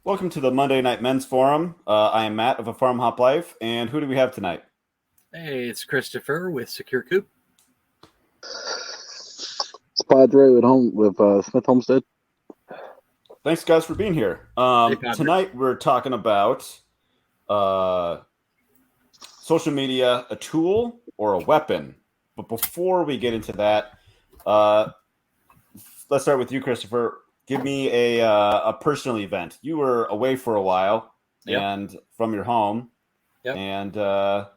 Welcome to the Monday Night Men's Forum. I am Matt of A Farm Hop Life, and who do we have tonight? Hey, it's Christopher with Secure Coop. It's Padre at home with Smith Homestead. Thanks, guys, for being here. Tonight we're talking about social media, a tool or a weapon. But before we get into that, let's start with you, Christopher. Give me a personal event. You were away for a while, and from your home, and now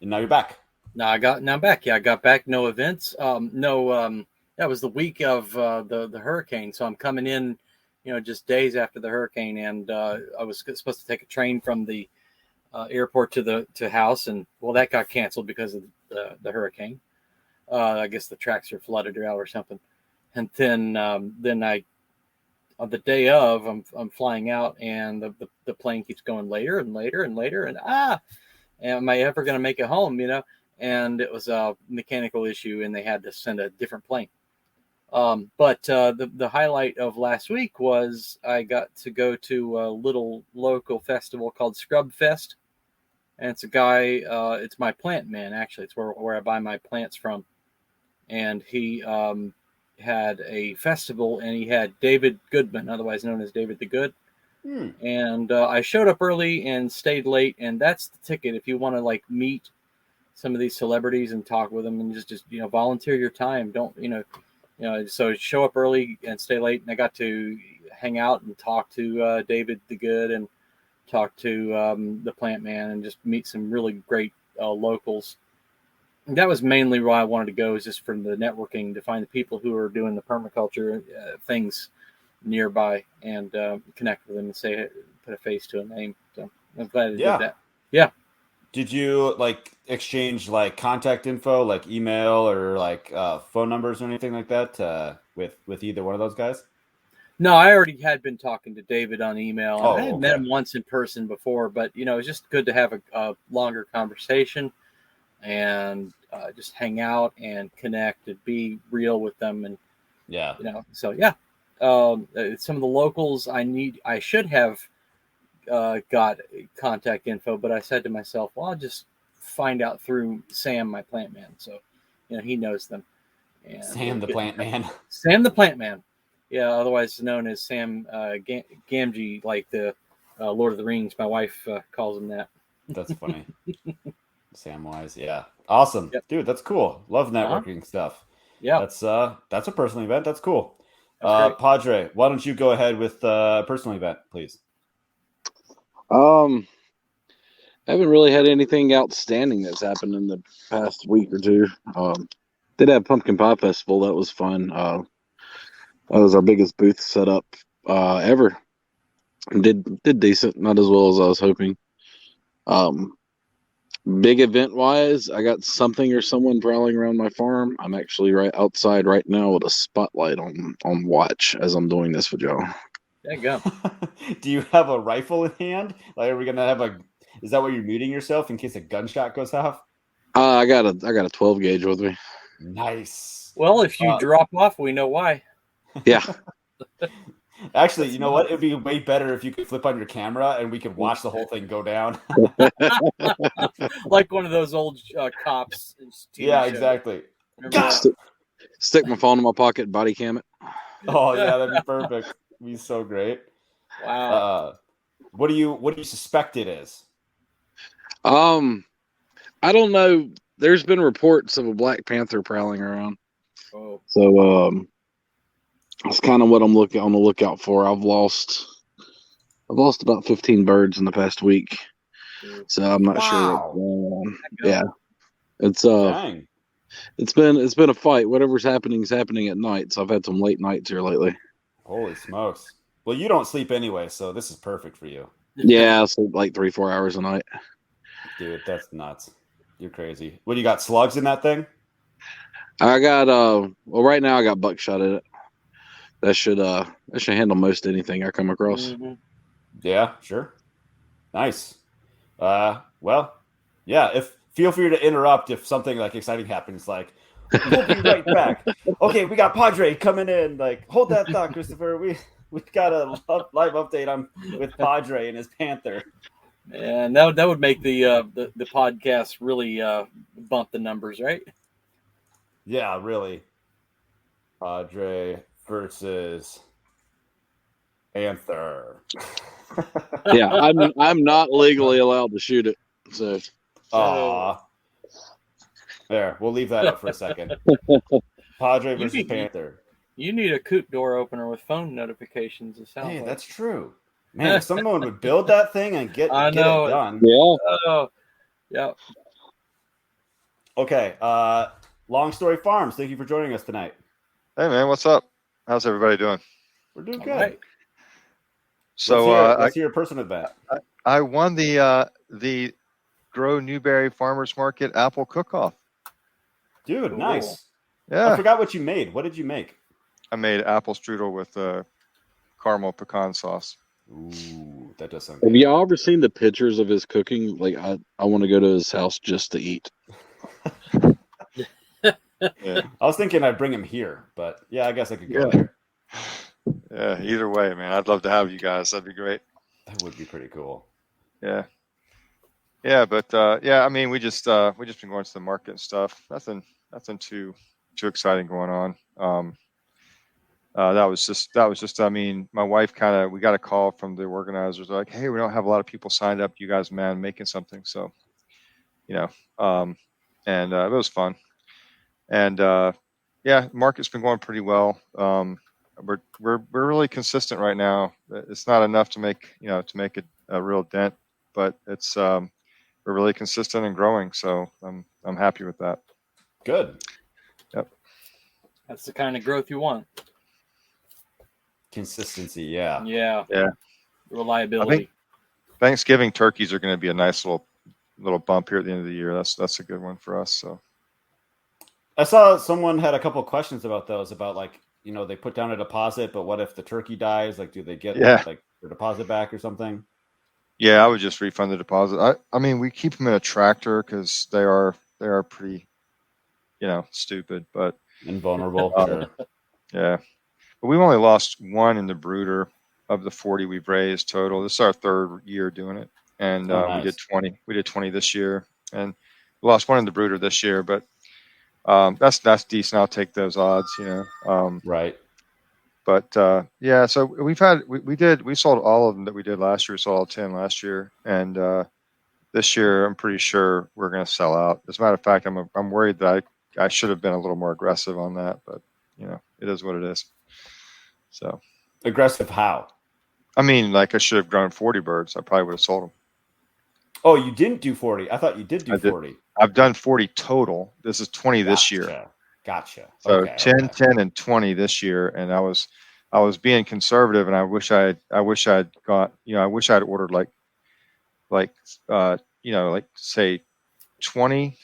you're back. Now I'm back. Yeah, I got back. No events. That was the week of the hurricane. So I'm coming in, just days after the hurricane, and I was supposed to take a train from the airport to house, and that got canceled because of the hurricane. I guess the tracks are flooded or something. And then I, on the day of, I'm flying out, and the plane keeps going later and later and later, and am I ever going to make it home? And it was a mechanical issue, and they had to send a different plane. But the highlight of last week was I got to go to a little local festival called Scrub Fest, and it's a guy. It's my plant man, actually. It's where I buy my plants from, and he had a festival, and he had David Goodman, otherwise known as David the Good. And I showed up early and stayed late, and that's the ticket if you want to meet some of these celebrities and talk with them and just volunteer your time. Don't so show up early and stay late, and I got to hang out and talk to David the Good and talk to the plant man and just meet some really great locals. And that was mainly why I wanted to go, is just for the networking, to find the people who are doing the permaculture things nearby and connect with them and put a face to a name. So I'm glad I did that. Yeah. Did you exchange contact info, like email or phone numbers or anything like that with either one of those guys? No, I already had been talking to David on email. I had met him once in person before, but it's just good to have a longer conversation and just hang out and connect and be real with them. And some of the locals I should have got contact info, but I said to myself, well, I'll just find out through Sam, my plant man. So, he knows them. And Sam the plant man. Sam the plant man. Yeah, otherwise known as Sam Gamgee, like the Lord of the Rings. My wife calls him that. That's funny. Samwise, yeah. Awesome. Yep. Dude, that's cool. Love networking stuff. Yeah. That's a personal event. That's cool. That's Padre, why don't you go ahead with a personal event, please? I haven't really had anything outstanding that's happened in the past week or two. Did have Pumpkin Pie Festival. That was fun. That was our biggest booth setup ever. Did decent, not as well as I was hoping. Big event wise, I got something or someone prowling around my farm. I'm actually right outside right now with a spotlight on watch as I'm doing this with y'all. There you go. Do you have a rifle in hand? Are we gonna have is that where you're muting yourself in case a gunshot goes off? I got a 12 gauge with me. Nice. Well, if you drop off, we know why. Yeah. Actually, you know what? It'd be way better if you could flip on your camera and we could watch the whole thing go down. Like one of those old cops. Yeah, exactly. Stick my phone in my pocket and body cam it. Oh, yeah, that'd be perfect. It'd be so great. Wow. What do you suspect it is? I don't know. There's been reports of a black panther prowling around. Oh. So that's kind of what I'm on the lookout for. I've lost about 15 birds in the past week, so I'm not sure what's going on. Yeah, it's been a fight. Whatever's happening is happening at night. So I've had some late nights here lately. Holy smokes! Well, you don't sleep anyway, so this is perfect for you. Yeah, I sleep 3-4 hours a night. Dude, that's nuts. You're crazy. What do you got? Slugs in that thing? I got right now I got buckshot in it. That should handle most anything I come across. Mm-hmm. Yeah, sure. Nice. Well, yeah, feel free to interrupt if something exciting happens, we'll be right back. Okay, we got Padre coming in. Hold that thought, Christopher. We've got a live update on with Padre and his Panther. And that would make the podcast really bump the numbers, right? Yeah, really. Padre versus Panther. Yeah, I'm not legally allowed to shoot it. So there, we'll leave that up for a second. Padre versus Panther. You need a coupe door opener with phone notifications. It sounds Hey, like. that's true. Man, if someone would build that thing and get it done. Yeah. Oh, yeah. Okay. Long Story Farms, thank you for joining us tonight. Hey, man, what's up? How's everybody doing? We're doing All good. right. So let's hear your personal event. I won the Grow Newberry Farmers Market Apple Cook-Off. Dude, Cool. nice. Yeah, I forgot what you made. What did you make? I made apple strudel with caramel pecan sauce. Ooh, that does sound Have good. y'all ever seen the pictures of his cooking? Like, I want to go to his house just to eat. Yeah, I was thinking I'd bring him here, but yeah, I guess I could go Yeah. there. yeah. Either way, man, I'd love to have you guys. That'd be great. That would be pretty cool. Yeah, yeah. But yeah, I mean, we just been going to the market and stuff. Nothing too exciting going on. That was just. I mean, my wife we got a call from the organizers like, hey, we don't have a lot of people signed up. You guys, man, making something. So, and it was fun. And yeah, market's been going pretty well. We're really consistent right now. It's not enough to make a real dent, but it's we're really consistent and growing. So I'm happy with that. Good. Yep. That's the kind of growth you want. Consistency, yeah. Yeah. Yeah. Reliability. Thanksgiving turkeys are going to be a nice little bump here at the end of the year. That's a good one for us. So I saw someone had a couple of questions about those, about like, they put down a deposit, but what if the turkey dies? Like, do they get like their deposit back or something? yeah, I would just refund the deposit. I mean, we keep them in a tractor because they are pretty, stupid, but Invulnerable. Sure. yeah. But we've only lost one in the brooder of the 40 we've raised total. This is our third year doing it, and nice. we did 20. We did 20 this year, and we lost one in the brooder this year. But that's decent. I'll take those odds, Right. But yeah, so we sold all of them that we did last year. We sold all 10 last year, and this year I'm pretty sure we're going to sell out. As a matter of fact, I'm worried that I should have been a little more aggressive on that, but it is what it is. So aggressive how? I mean, like I should have grown 40 birds. I probably would have sold them. Oh, you didn't do 40. I thought you did do 40. I've done 40 total. This is 20 this year. Gotcha. So 10, and 20 this year, and I was being conservative, and I wish I'd ordered like say 20,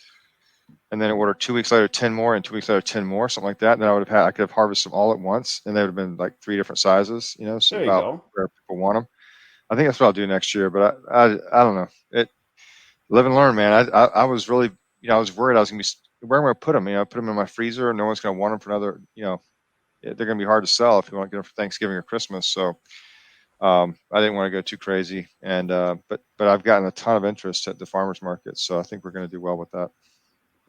and then ordered 2 weeks later 10 more, and 2 weeks later 10 more, something like that. And then I could have harvested them all at once, and they would have been like 3 different sizes. So there you go. Where people want them. I think that's what I'll do next year, but I don't know. Live and learn, man. I was really, I was worried I was going to be, where am I going to put them? Put them in my freezer, and no one's going to want them for another, they're going to be hard to sell if you want to get them for Thanksgiving or Christmas. So I didn't want to go too crazy. And, but I've gotten a ton of interest at the farmers market. So I think we're going to do well with that.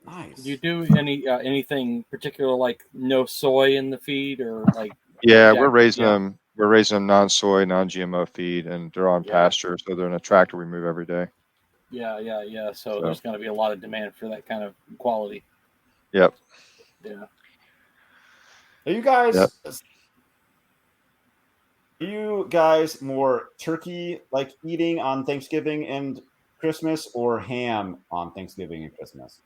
Nice. Do you do anything particular, like no soy in the feed, or like? Yeah, we're raising them. We're raising them non-soy, non-GMO feed, and they're on pasture, so they're in a tractor we move every day. Yeah. So there's going to be a lot of demand for that kind of quality. Yep. Yeah. Are you guys more turkey like eating on Thanksgiving and Christmas, or ham on Thanksgiving and Christmas?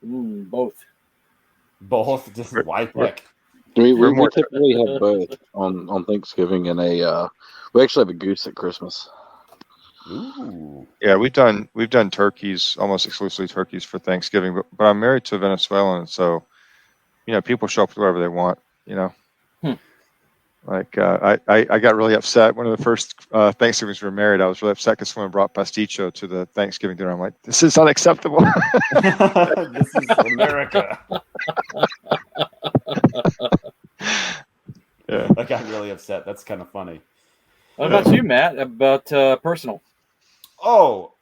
Both. Both. Just why pick? We typically have both on Thanksgiving, and we actually have a goose at Christmas. Ooh. Yeah, we've done turkeys, almost exclusively turkeys for Thanksgiving, but I'm married to a Venezuelan, so people show up with whatever they want. Like I got really upset one of the first Thanksgivings we were married. I was really upset because someone brought pasticho to the Thanksgiving dinner. I'm like, this is unacceptable. This is America. Yeah. I got really upset. That's kind of funny. What about you, Matt? About personal? Oh,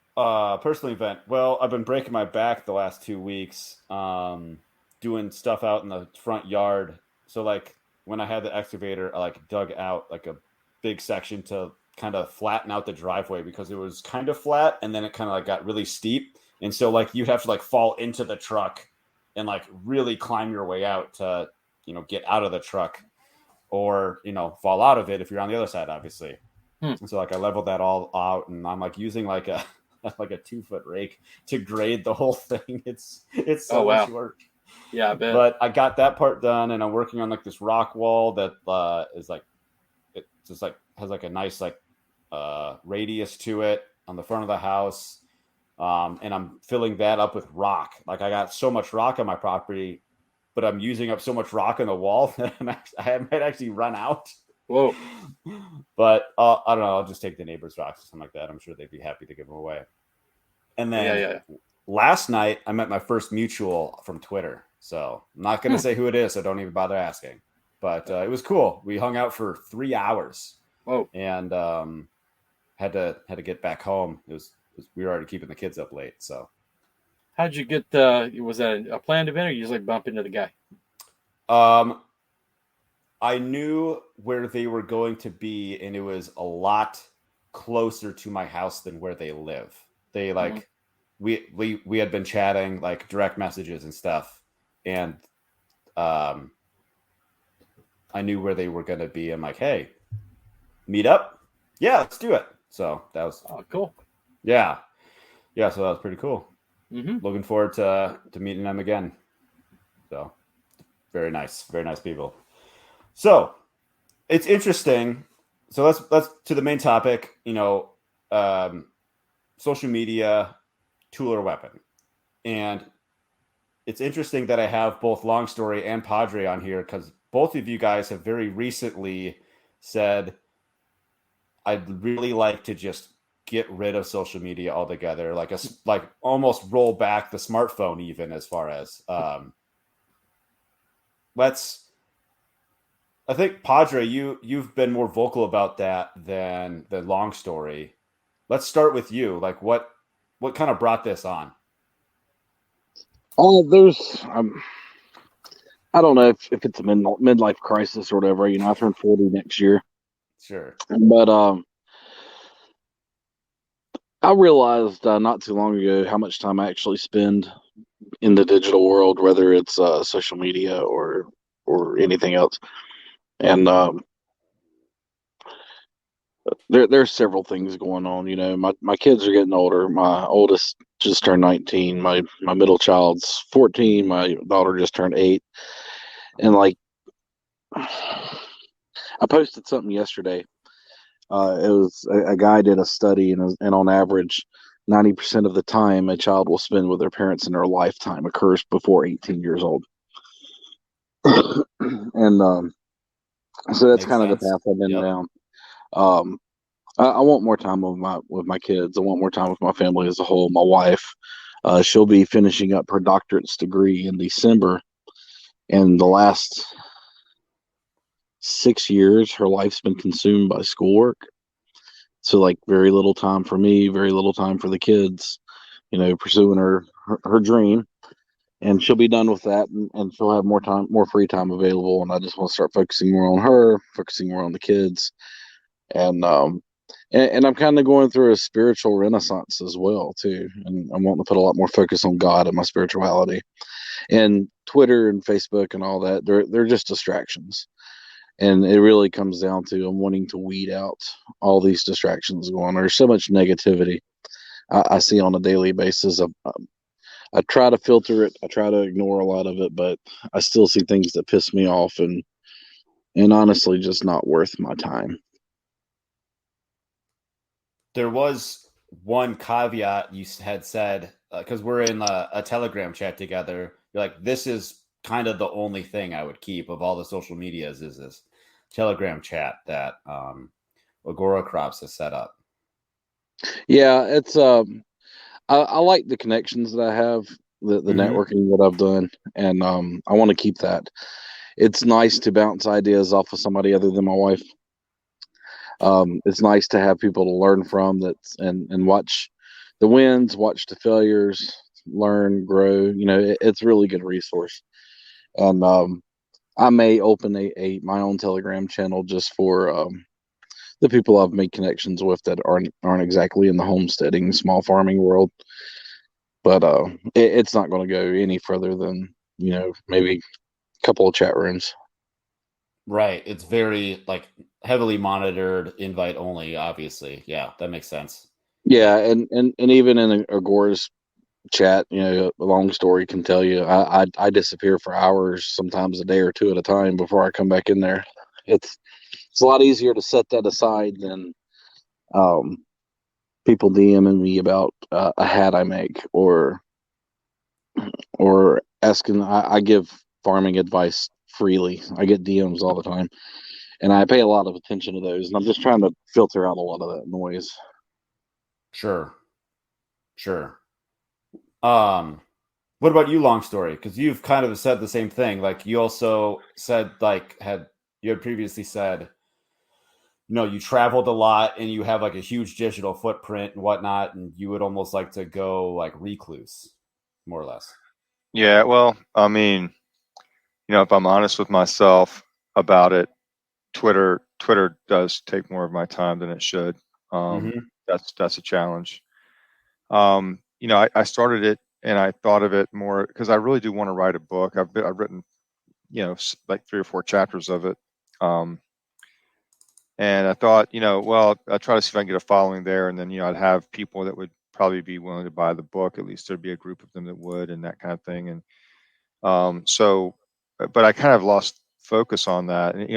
personal event. Well, I've been breaking my back the last 2 weeks, doing stuff out in the front yard. So like when I had the excavator, I like dug out like a big section to kind of flatten out the driveway because it was kind of flat and then it kind of like got really steep. And so like you'd have to like fall into the truck and like really climb your way out to, get out of the truck or, fall out of it if you're on the other side, obviously. And so like I leveled that all out and I'm like using like a 2-foot rake to grade the whole thing. It's so much work. Yeah, I bet. But I got that part done and I'm working on like this rock wall that is like it just like has like a nice like radius to it on the front of the house. And I'm filling that up with rock. Like I got so much rock on my property, but I'm using up so much rock in the wall that I might actually run out. Whoa. But I don't know. I'll just take the neighbor's rocks or something like that. I'm sure they'd be happy to give them away. And then last night, I met my first mutual from Twitter. So I'm not going to say who it is, so don't even bother asking. But it was cool. We hung out for 3 hours. Whoa. And had to get back home. We were already keeping the kids up late. So how'd you get was that a planned event or you just like bump into the guy? I knew where they were going to be, and it was a lot closer to my house than where they live. They like we had been chatting like direct messages and stuff, and I knew where they were going to be. I'm like, hey, meet up? Yeah, let's do it. So that was cool. Yeah. So that was pretty cool. Mm-hmm. Looking forward to meeting them again. So very nice people. So it's interesting. So let's to the main topic, social media, tool or weapon. And it's interesting that I have both Long Story and Padre on here because both of you guys have very recently said, I'd really like to just get rid of social media altogether, like almost roll back the smartphone even as far as I think Padre, you've been more vocal about that than the Long Story. Let's start with you. Like what kind of brought this on? Oh, there's I don't know if it's a midlife crisis or whatever. I turn 40 next year. Sure. But I realized not too long ago how much time I actually spend in the digital world, whether it's social media or anything else. And there's several things going on. My kids are getting older. My oldest just turned 19. My middle child's 14. My daughter just turned 8. And like, I posted something yesterday. It was a guy did a study, and on average, 90% of the time a child will spend with their parents in their lifetime occurs before 18 years old. And so that's kind of the path I've been down. I want more time with my kids. I want more time with my family as a whole. My wife, she'll be finishing up her doctorate's degree in December, and the last 6 years, her life's been consumed by schoolwork. So like very little time for me, very little time for the kids, pursuing her dream. And she'll be done with that, and she'll have more free time available. And I just want to start focusing more on her, focusing more on the kids. And I'm kind of going through a spiritual renaissance as well too. And I'm wanting to put a lot more focus on God and my spirituality. And Twitter and Facebook and all that, they're just distractions. And it really comes down to I'm wanting to weed out all these distractions going on. There's so much negativity I see on a daily basis. I try to filter it. I try to ignore a lot of it, but I still see things that piss me off and honestly just not worth my time. There was one caveat you had said, because we're in a Telegram chat together. You're like, this is kind of the only thing I would keep of all the social medias is this Telegram chat that Agora Crops has set up. Yeah, it's I like the connections that I have, the networking that I've done, and I want to keep that. it's nice to bounce ideas off of somebody other than my wife. It's nice to have people to learn from and watch the wins, watch the failures, learn, grow. It's a really good resource. And I may open my own Telegram channel just for the people I've made connections with that aren't exactly in the homesteading, small farming world. But it's not going to go any further than maybe a couple of chat rooms. Right. It's very like heavily monitored, invite only, obviously. Yeah, that makes sense. Yeah, and even in Agora's chat, a long story can tell you I disappear for hours, sometimes a day or two at a time before I come back in there. It's a lot easier to set that aside than people DMing me about a hat I make or asking. I give farming advice freely. I get DMs all the time, and I pay a lot of attention to those. And I'm just trying to filter out a lot of that noise. Sure. What about you, Long Story? Because you've kind of said the same thing. Like you also said, you had previously said, you traveled a lot and you have like a huge digital footprint and whatnot, and you would almost like to go like recluse, more or less. Yeah, well, I mean, if I'm honest with myself about it, Twitter does take more of my time than it should. That's a challenge. I started it and I thought of it more because I really do want to write a book. I've written, like 3 or 4 chapters of it. And I thought, well, I'll try to see if I can get a following there. And then, I'd have people that would probably be willing to buy the book. At least there'd be a group of them that would, and that kind of thing. And but I kind of lost focus on that. And,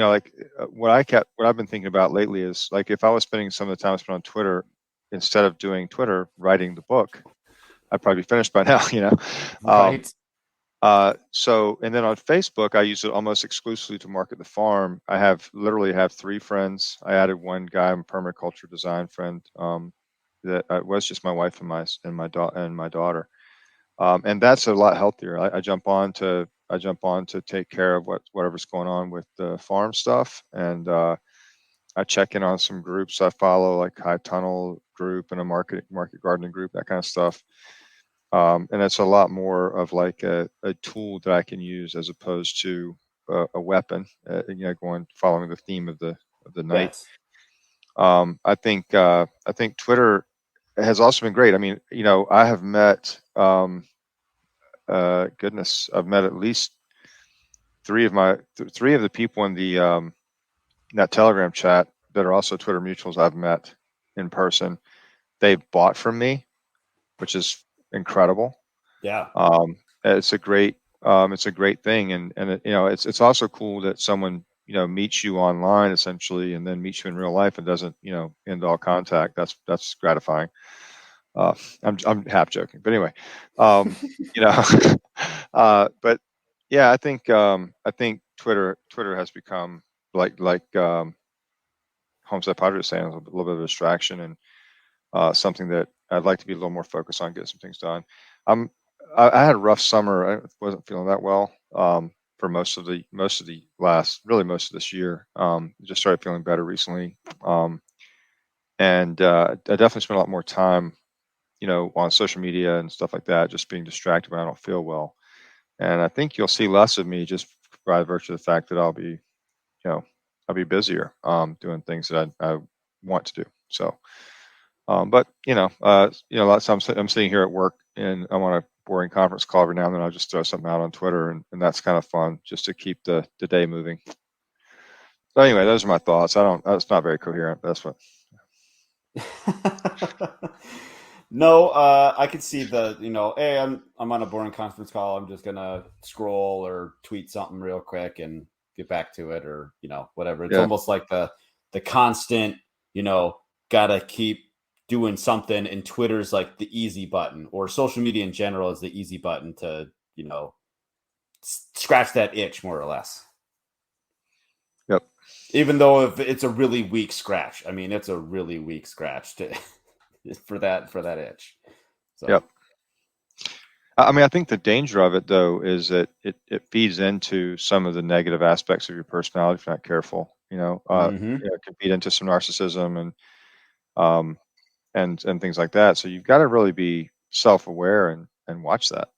what I've been thinking about lately is like, if I was spending some of the time I spent on Twitter, instead of doing Twitter, writing the book, I'd probably be finished by now, Right. And then on Facebook, I use it almost exclusively to market the farm. I literally have 3 friends. I added one guy, a permaculture design friend, that was just my wife and my daughter. And that's a lot healthier. I jump on to take care of whatever's going on with the farm stuff. And, I check in on some groups I follow, like High Tunnel group and a market gardening group, that kind of stuff. And it's a lot more of like a tool that I can use as opposed to a weapon. Following the theme of the night. Yes. I think Twitter has also been great. I mean, I have met I've met at least 3 of the people in the that Telegram chat that are also Twitter mutuals I've met in person. They've bought from me, which is incredible. Yeah. It's a great thing, and it's also cool that someone meets you online essentially, and then meets you in real life and doesn't end all contact. That's gratifying. I'm half joking, but anyway, but yeah, I think Twitter has become like Homestead Padre was saying, a little bit of a distraction and something that I'd like to be a little more focused on, getting some things done. I had a rough summer. I wasn't feeling that well for most of this year. Just started feeling better recently, and I definitely spent a lot more time, on social media and stuff like that, just being distracted when I don't feel well. And I think you'll see less of me just by virtue of the fact that I'll be busier doing things that I want to do. So, but a lot of times I'm sitting here at work and I'm on a boring conference call every now and then. I'll just throw something out on Twitter, and that's kind of fun just to keep the day moving. So anyway, those are my thoughts. That's not very coherent. That's what. No, I could see hey, I'm on a boring conference call. I'm just gonna scroll or tweet something real quick and get back to it, or whatever. It's almost like the constant, gotta keep doing something, and Twitter's like the easy button, or social media in general is the easy button to scratch that itch, more or less. Yep. Even though if it's a really weak scratch, I mean, it's a really weak scratch for that itch. So. Yep. I mean, I think the danger of it though is that it feeds into some of the negative aspects of your personality if you're not careful. Mm-hmm. It can feed into some narcissism um, and things like that. So you've got to really be self-aware and watch that.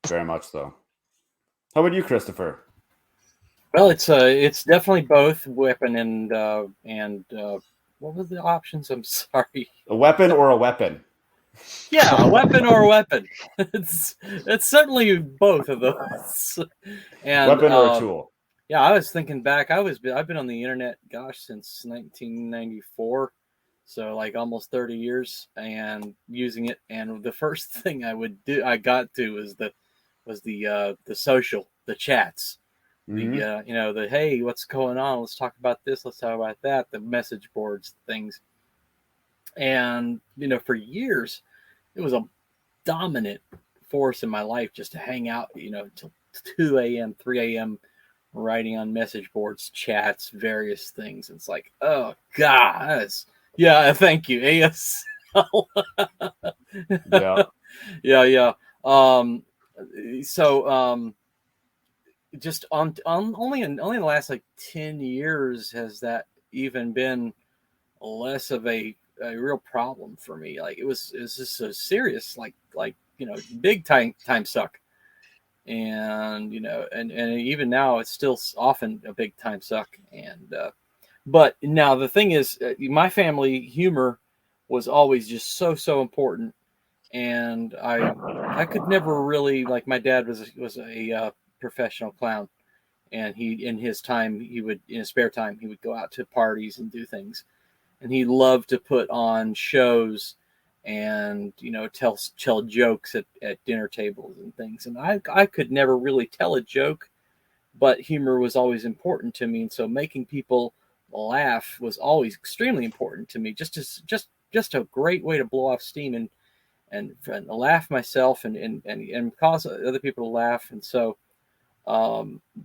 Very much so. How about you, Christopher? Well, it's definitely both weapon and what were the options? I'm sorry. A weapon or a weapon? Yeah, a weapon or a weapon. It's certainly both of those. And Weapon or a tool? yeah, I was thinking back. I've been on the internet, gosh, since 1994, so like almost 30 years, and using it. And the first thing I got to was the social, the chats, Mm-hmm. the hey, what's going on? Let's talk about this. Let's talk about that. The message boards, things, and for years, it was a dominant force in my life just to hang out, till 2 a.m., 3 a.m. writing on message boards, chats, various things. It's like, oh God, yeah, thank you, ASL. Yeah. Yeah. So just on only in the last like 10 years has that even been less of a real problem for me. Like it was just so serious, like big time suck. And and even now it's still often a big time suck. And but now the thing is, my family humor was always just so important. And I could never really, like, my dad was a professional clown, and he in his time he would, in his spare time, he would go out to parties and do things, and he loved to put on shows and tell jokes at dinner tables and things. And I could never really tell a joke, but humor was always important to me, and so making people laugh was always extremely important to me. Just a great way to blow off steam and laugh myself and cause other people to laugh. And so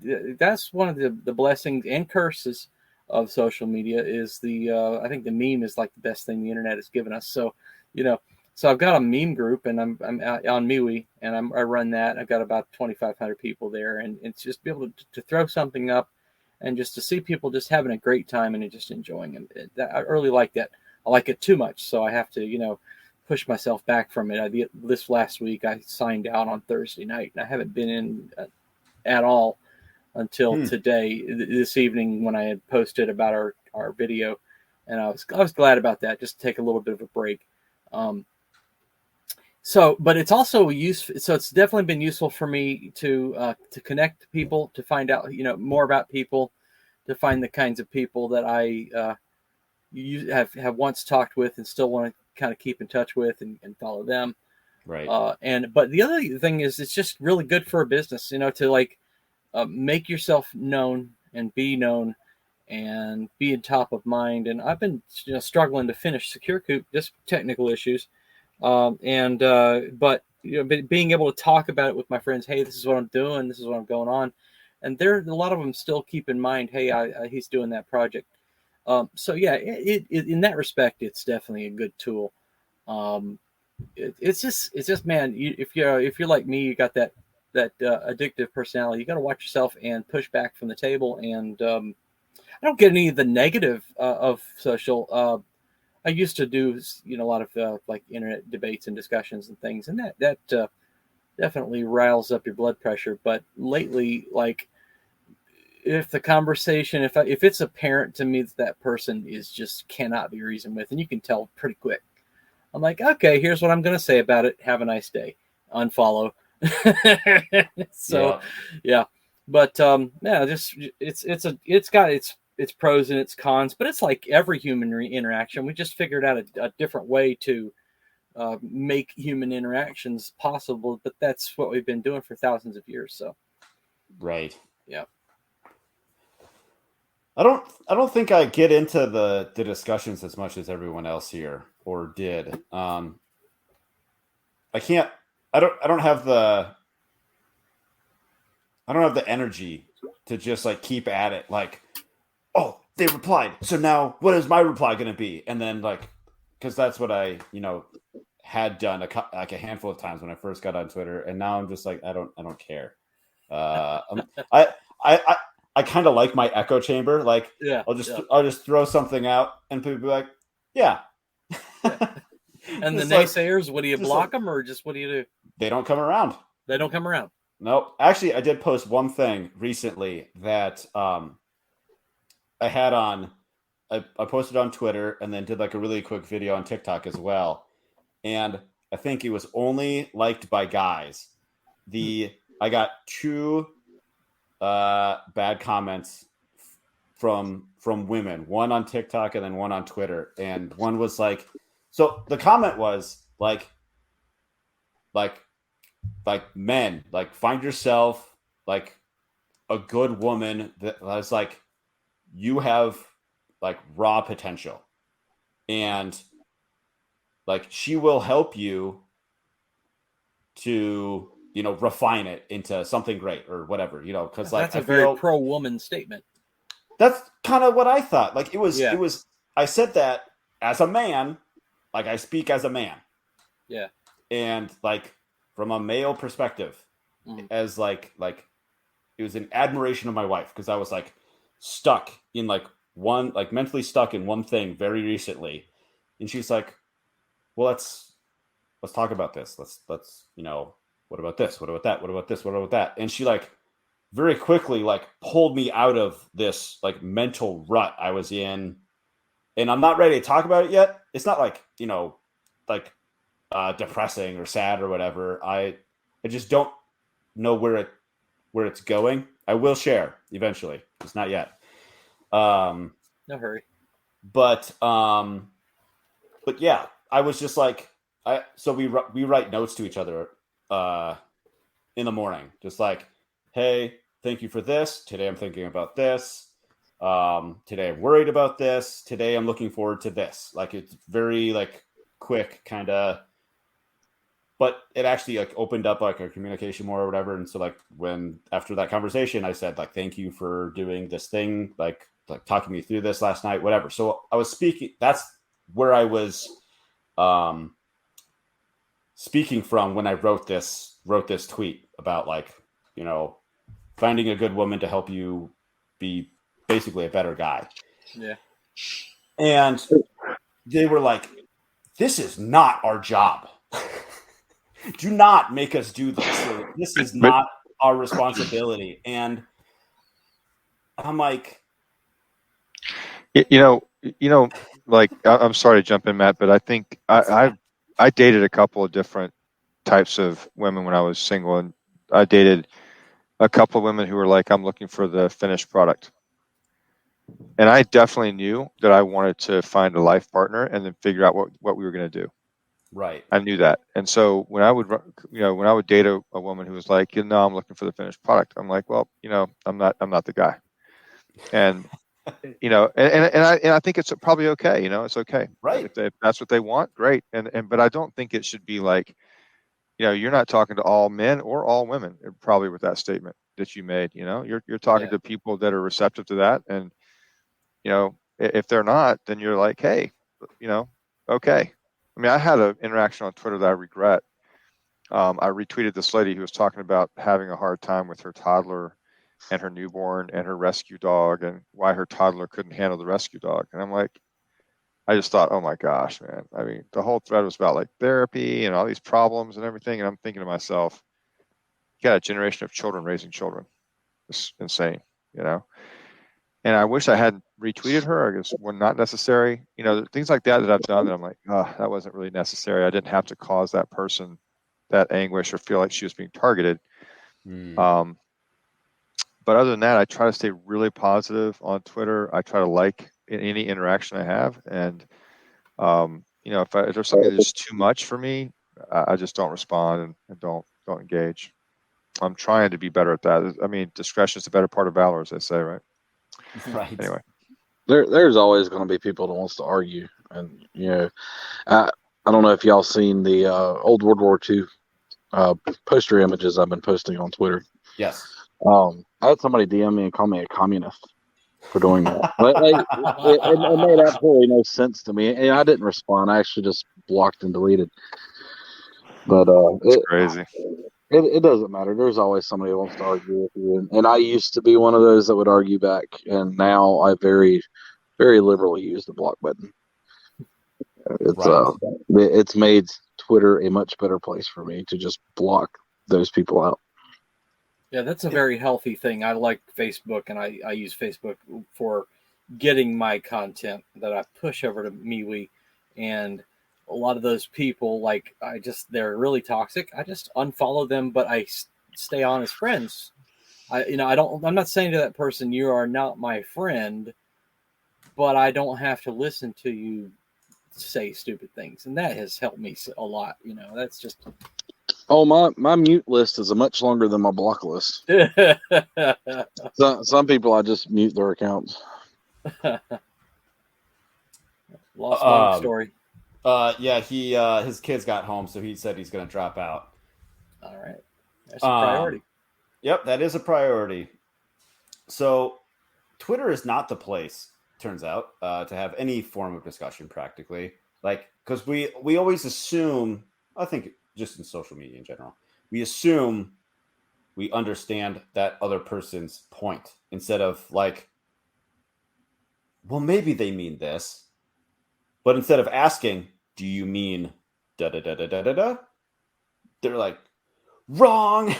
that's one of the blessings and curses of social media is I think the meme is like the best thing the internet has given us. So so I've got a meme group, and I'm on MeWe, and I run that. I've got about 2,500 people there, and it's just be able to throw something up, and just to see people just having a great time and just enjoying it. I really like that. I like it too much, so I have to push myself back from it. This last week I signed out on Thursday night, and I haven't been in at all until today, this evening, when I had posted about our video, and I was glad about that, just to take a little bit of a break. But it's also useful. So it's definitely been useful for me to connect to people, to find out more about people, to find the kinds of people that I have once talked with and still want to kind of keep in touch with and follow them. Right. But the other thing is, it's just really good for a business, to like make yourself known and be known and be in top of mind. And I've been struggling to finish Secure Coop, just technical issues. But being able to talk about it with my friends, hey, this is what I'm doing, this is what I'm going on, and a lot of them still keep in mind, hey, he's doing that project. So yeah, it in that respect, it's definitely a good tool. It's just man, if you're like me, you got that addictive personality. You got to watch yourself and push back from the table. And I don't get any of the negative of social. I used to do a lot of like internet debates and discussions and things, and that definitely riles up your blood pressure. But lately, like, if the conversation, if it's apparent to me that person is just cannot be reasoned with, and you can tell pretty quick, I'm like, okay, here's what I'm going to say about it. Have a nice day. Unfollow. So, yeah. But yeah, just it's got its pros and its cons, but it's like every human interaction. We just figured out a different way to make human interactions possible. But that's what we've been doing for thousands of years. So, right. Yeah. I don't think I get into the discussions as much as everyone else here, or did. I don't have the energy to just like keep at it. Like, oh, they replied, so now what is my reply going to be? And then like, because that's what I had done like a handful of times when I first got on Twitter, and now I'm just like I don't care. I kind of like my echo chamber. Like I'll just throw something out, and people be like, yeah. And the naysayers, what do you block them, or just what do you do? They don't come around. They don't come around. Nope. Actually, I did post one thing recently that I had on. I posted on Twitter and then did like a really quick video on TikTok as well. And I think it was only liked by guys. I got 2 bad comments from women, one on TikTok and then one on Twitter. And one was like, so the comment was like men, like find yourself like a good woman that was like, you have like raw potential and like she will help you to, you know, refine it into something great or whatever, you know, because like that's a very pro-woman statement. That's kind of what I thought. Like it was I said that as a man, like I speak as a man. Yeah. And like from a male perspective, as like it was an admiration of my wife because I was like stuck in like one, like mentally stuck in one thing very recently. And she's like, well, let's talk about this. Let's, you know, what about this? What about that? What about this? What about that? And she like very quickly like pulled me out of this like mental rut I was in. And I'm not ready to talk about it yet. It's not like, you know, like depressing or sad or whatever. I just don't know where it's going. I will share eventually. It's not yet. No hurry. But yeah, I was just like, so we write notes to each other in the morning, just like, hey, thank you for this. Today I'm thinking about this. Today I'm worried about this. Today I'm looking forward to this. Like it's very like quick kind of, but it actually like opened up like our communication more or whatever. And so like when after that conversation, I said like, thank you for doing this thing, like talking me through this last night, whatever. So I was speaking. That's where I was speaking from when I wrote this tweet about like, you know, finding a good woman to help you be basically a better guy. Yeah. And they were like, this is not our job. Do not make us do this. This is not our responsibility. And I'm like, you know, like I'm sorry to jump in, Matt, but I think I dated a couple of different types of women when I was single, and I dated a couple of women who were like, I'm looking for the finished product. And I definitely knew that I wanted to find a life partner and then figure out what we were going to do. Right. I knew that. And so when I would date a woman who was like, you know, I'm looking for the finished product, I'm like, well, you know, I'm not the guy. And, you know, and I think it's probably okay. You know, it's okay. Right. If that's what they want, great. But I don't think it should be like, you know, you're not talking to all men or all women, probably with that statement that you made. You know, you're talking to people that are receptive to that. And, you know, if they're not, then you're like, hey, you know, okay. I mean, I had an interaction on Twitter that I regret. I retweeted this lady who was talking about having a hard time with her toddler and her newborn and her rescue dog and why her toddler couldn't handle the rescue dog. And I'm like, I just thought, oh my gosh, man. I mean, the whole thread was about like therapy and all these problems and everything. And I'm thinking to myself, you got a generation of children raising children. It's insane, you know? And I wish I hadn't retweeted her. I guess were not necessary. You know, things like that I've done that I'm like, oh, that wasn't really necessary. I didn't have to cause that person that anguish or feel like she was being targeted. But other than that, I try to stay really positive on Twitter. I try to like in any interaction I have. And, you know, if there's something that's too much for me, I just don't respond and don't engage. I'm trying to be better at that. I mean, discretion is the better part of valor, as they say, right? Right. Anyway, there's always going to be people that wants to argue, and you know, I don't know if y'all seen the old World War II poster images I've been posting on Twitter. Yes. I had somebody DM me and call me a communist for doing that. It made absolutely no sense to me, and I didn't respond. I actually just blocked and deleted. But It's crazy. it doesn't matter. There's always somebody who wants to argue with you, and I used to be one of those that would argue back, and now I very, very liberally use the block button. Right. It's made Twitter a much better place for me to just block those people out. Yeah, that's a very healthy thing. I like Facebook, and I use Facebook for getting my content that I push over to MeWe. And a lot of those people, like, they're really toxic. I just unfollow them, but I stay on as friends. I'm not saying to that person, you are not my friend, but I don't have to listen to you say stupid things. And that has helped me a lot. That's just. Oh, my mute list is much longer than my block list. Some people, I just mute their accounts. Lost Monk story. Yeah, his kids got home, so he said he's going to drop out. All right. That's a priority. Yep, that is a priority. So Twitter is not the place, turns out, to have any form of discussion practically. Like, because we always assume, I think just in social media in general, we assume we understand that other person's point instead of like, well, maybe they mean this. But instead of asking, do you mean da da da da da da da? They're like, wrong.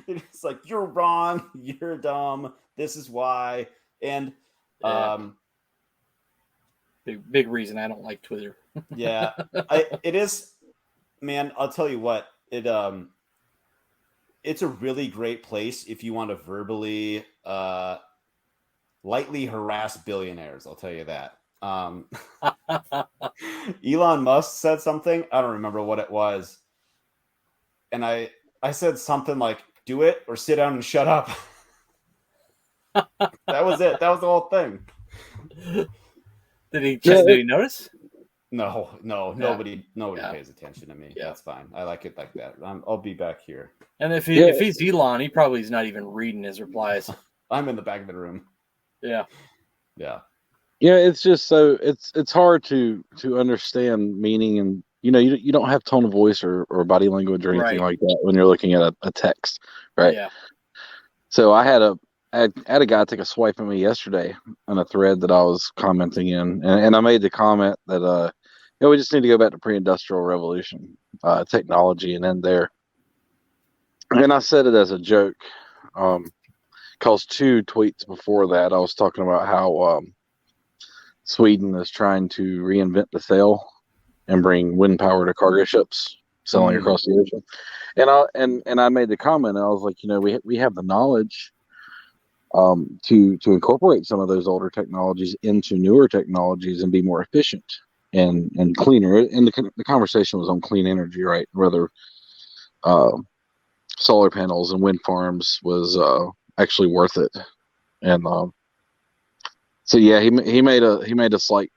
They're just like, you're wrong. You're dumb. This is why. And big reason I don't like Twitter. Yeah, it is, man. I'll tell you what, it's a really great place if you want to verbally, lightly harass billionaires. I'll tell you that. Elon Musk said something. I don't remember what it was. And I said something like, do it or sit down and shut up. That was it. That was the whole thing. Did he notice? No, nobody pays attention to me. Yeah. That's fine. I like it like that. I'll be back here. And if he's Elon, he probably is not even reading his replies. I'm in the back of the room. Yeah. Yeah, it's just so it's hard to understand meaning, and you don't have tone of voice or body language or anything like that when you're looking at a text, right? Yeah. So I had a guy take a swipe at me yesterday on a thread that I was commenting in, and I made the comment that we just need to go back to pre-industrial revolution technology and end there. And I said it as a joke, because 2 tweets before that I was talking about how Sweden is trying to reinvent the sail and bring wind power to cargo ships sailing across the ocean. And I made the comment, and I was like, we have the knowledge to incorporate some of those older technologies into newer technologies and be more efficient and cleaner. And the conversation was on clean energy, right? Whether solar panels and wind farms was actually worth it. And so yeah, he made a swipe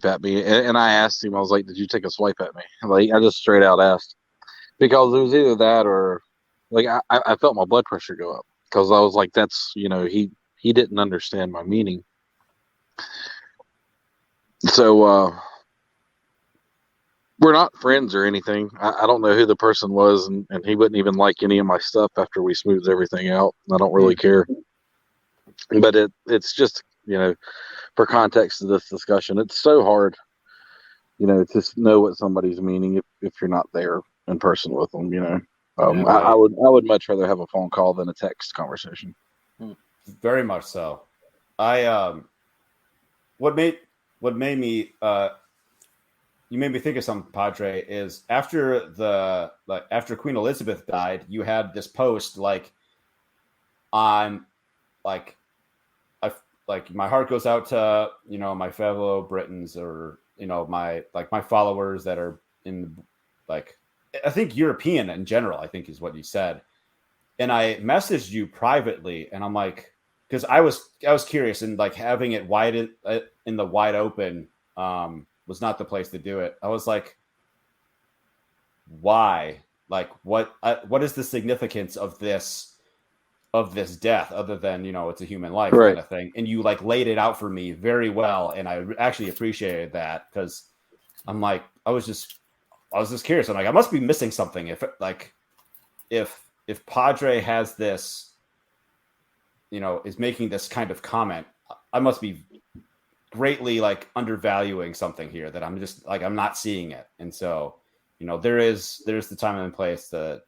at me, and I asked him, I was like, did you take a swipe at me? Like, I just straight out asked, because it was either that or like I felt my blood pressure go up, because I was like, that's he didn't understand my meaning. So we're not friends or anything. I don't know who the person was, and he wouldn't even like any of my stuff after we smoothed everything out. I don't really care. But it's just, for context of this discussion, it's so hard, to know what somebody's meaning if you're not there in person with them, I would much rather have a phone call than a text conversation. Very much so. What made me you made me think of something, Padre, is after Queen Elizabeth died, you had this post like, I'm like, my heart goes out to my fellow Britons, or my followers that are in, like, I think European in general, I think is what you said. And I messaged you privately, and I'm like, because I was curious, and like having it wide in the wide open was not the place to do it. I was like, why? Like, what is the significance of this death, other than it's a human life, right, kind of thing? And you like laid it out for me very well, and I actually appreciated that, because I'm like, I was just I was just curious. I'm like, I must be missing something. If Padre has this, is making this kind of comment, I must be greatly like undervaluing something here that I'm just like, I'm not seeing it. And so, there's the time and place to,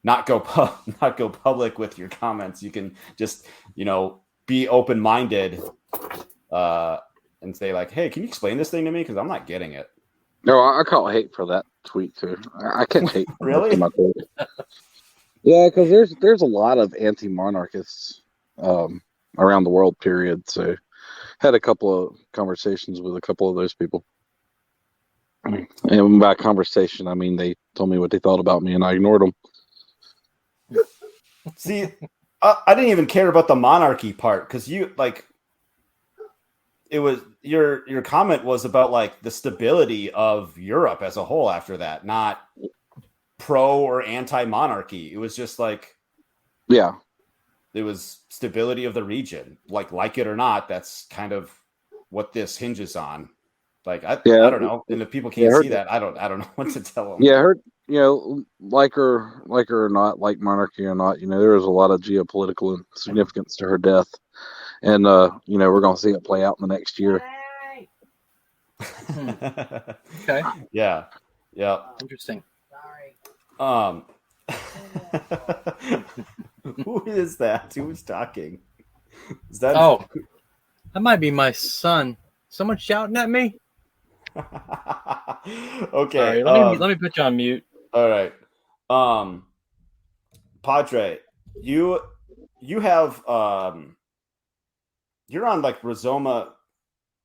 not go public with your comments. You can just, be open-minded and say like, hey, can you explain this thing to me? Because I'm not getting it. No, I caught hate for that tweet too. I catch hate. Really? Yeah, because there's a lot of anti-monarchists around the world. Period. So, had a couple of conversations with a couple of those people, and by conversation, I mean they told me what they thought about me, and I ignored them. See, I didn't even care about the monarchy part because it was your comment was about like the stability of Europe as a whole after that, not pro or anti-monarchy. It was just like, yeah, it was stability of the region, like it or not. That's kind of what this hinges on. Like, I don't know. And if people can't see that, I don't know what to tell them. Yeah, like her or not, like monarchy or not, there was a lot of geopolitical significance to her death. And, we're going to see it play out in the next year. Okay. Yeah. Interesting. Who is that? Who is talking? Is that? Oh, that might be my son. Someone shouting at me? Okay. Right, let me put you on mute. All right. Padre, you have you're on like Rizoma.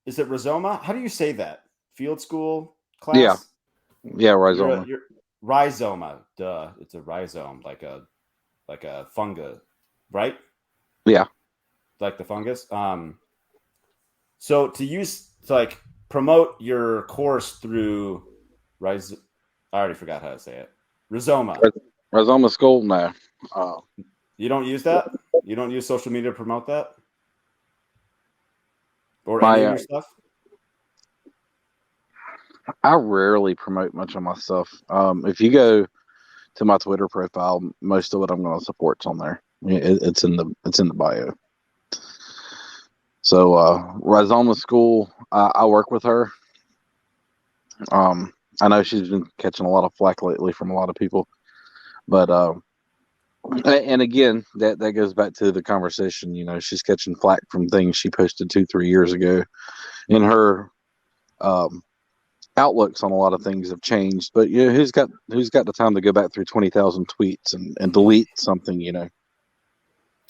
Is it Rizoma? How do you say that? Field school class? Yeah, rhizoma. You're rhizoma. Duh. It's a rhizome, like a fungus, right? Yeah. Like the fungus. So to like promote your course through I already forgot how to say it. Rizoma. Rhizoma school? No. You don't use that? You don't use social media to promote that? Or any of your stuff? I rarely promote much of my stuff. If you go to my Twitter profile, most of what I'm going to support's on there. It's in the bio. So Rhizoma School, I work with her. I know she's been catching a lot of flack lately from a lot of people, but and again, that goes back to the conversation. She's catching flack from things she posted 2-3 years ago, and her outlooks on a lot of things have changed. But who's got the time to go back through 20,000 tweets and delete something?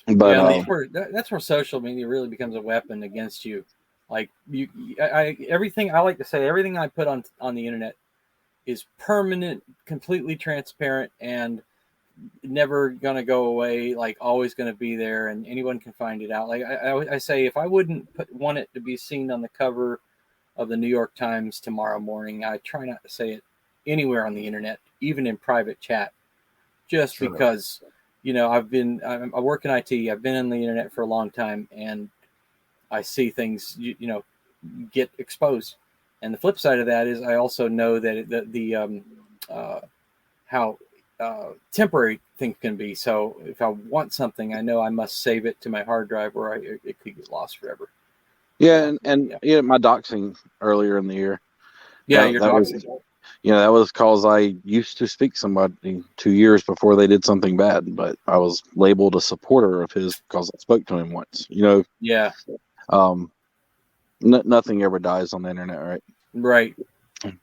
But that's where social media really becomes a weapon against you. Like everything I like to say, everything I put on the internet is permanent, completely transparent, and never going to go away. Like always going to be there, and anyone can find it out. Like I say, if I wouldn't want it to be seen on the cover of the New York Times tomorrow morning, I try not to say it anywhere on the internet, even in private chat, just sure. Because I work in IT. I've been on the internet for a long time, and I see things get exposed. And the flip side of that is I also know that how temporary things can be. So if I want something, I know I must save it to my hard drive, or it could get lost forever. Yeah, and my doxing earlier in the year. Yeah, your doxing. That was because I used to speak to somebody 2 years before they did something bad, but I was labeled a supporter of his because I spoke to him once. Yeah. Nothing ever dies on the internet, right? Right.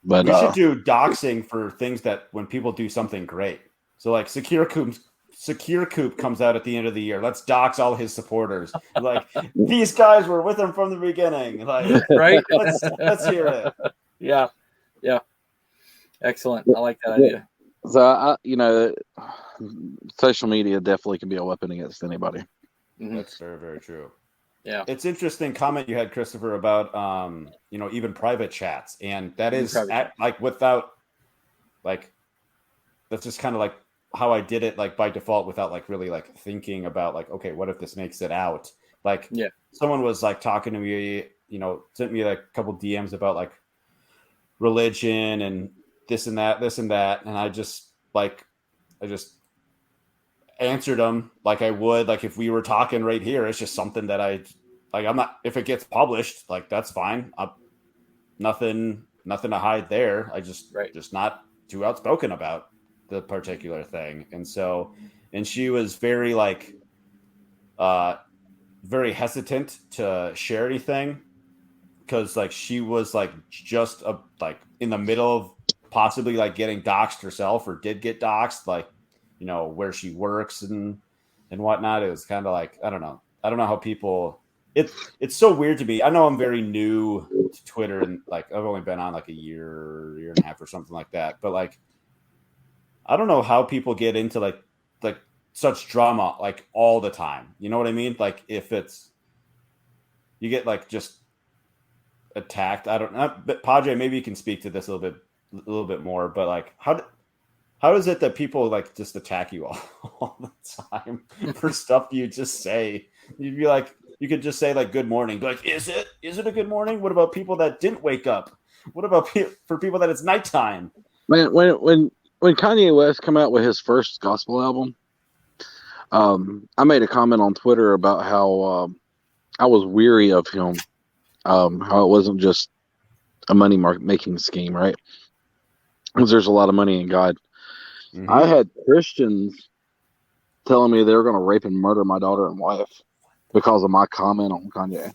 But we should do doxing for things that when people do something great. So like Secure Coop comes out at the end of the year. Let's dox all his supporters. Like these guys were with him from the beginning. Like right. Let's hear it. Yeah. Excellent. I like that idea. So social media definitely can be a weapon against anybody. Mm-hmm. That's very, very true. Yeah. It's interesting comment you had, Christopher, about even private chats, and that is without like that's just kind of like how I did it, like by default, without like really like thinking about like, okay, what if this makes it out? Like, yeah, someone was like talking to me, sent me like a couple DMs about like religion and this and that, and I just answered them like I would, like if we were talking right here. It's just something that I'm not, if it gets published, like that's fine. Nothing to hide there. I just not too outspoken about the particular thing. And she was very very hesitant to share anything, because like she was like just like in the middle of possibly like getting doxxed herself, or did get doxxed, like, you know, where she works and whatnot. It was kind of like, I don't know how people, it's so weird to me. I know I'm very new to Twitter, and like I've only been on like a year and a half or something like that, but like I don't know how people get into like such drama like all the time. You know what I mean? Like if it's, you get like just attacked. I don't know, but Padre, maybe you can speak to this a little bit more, but like how is it that people like just attack you all the time for stuff you just say? You'd be like, you could just say like good morning, be like, is it a good morning? What about people that didn't wake up? What about for people that it's nighttime? Man, when Kanye West came out with his first gospel album, I made a comment on Twitter about how I was weary of him, how it wasn't just a money making scheme, right? Because there's a lot of money in God. Mm-hmm. I had Christians telling me they were going to rape and murder my daughter and wife because of my comment on Kanye.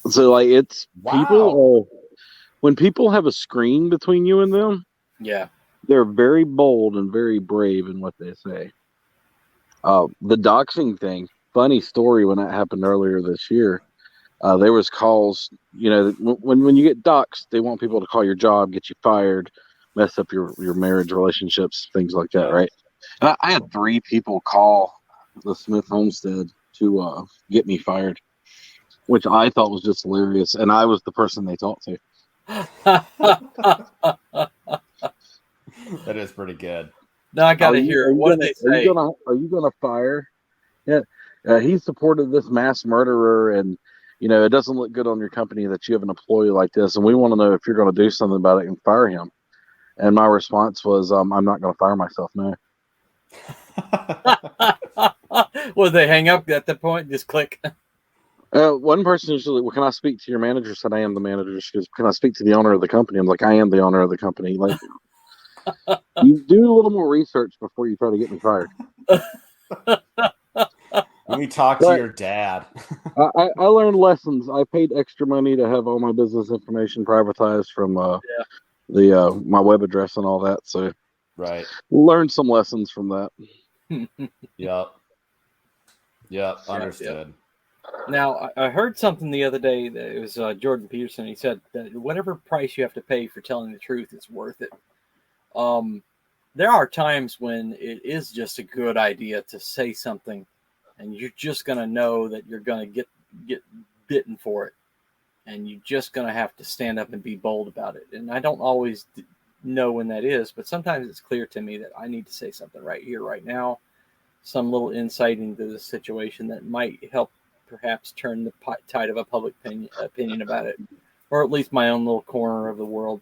So, like, it's people, when people have a screen between you and them, yeah, they're very bold and very brave in what they say. The doxing thing, funny story when that happened earlier this year. There was calls, you know, when you get doxed, they want people to call your job, get you fired, mess up your marriage relationships, things like that, right? And I had 3 people call the Smith Homestead to get me fired, which I thought was just hilarious, and I was the person they talked to. That is pretty good. No, I got to hear it. What did they say? Are you gonna fire? Yeah, he supported this mass murderer, and you know it doesn't look good on your company that you have an employee like this, and we want to know if you're going to do something about it and fire him. And my response was, I'm not going to fire myself, no. Well, they hang up at that point, just click. One person usually, well, can I speak to your manager? Said, I am the manager. She goes, can I speak to the owner of the company? I'm like, I am the owner of the company. Like, you do a little more research before you try to get me fired. Let me talk to your dad. I learned lessons. I paid extra money to have all my business information privatized from my web address and all that. So, right, learned some lessons from that. Yep. Understood. Now, I heard something the other day that it was Jordan Peterson. He said that whatever price you have to pay for telling the truth, it's worth it. There are times when it is just a good idea to say something, and you're just going to know that you're going to get bitten for it, and you're just going to have to stand up and be bold about it. And I don't always know when that is, but sometimes it's clear to me that I need to say something right here, right now, some little insight into the situation that might help perhaps turn the tide of a public opinion about it, or at least my own little corner of the world.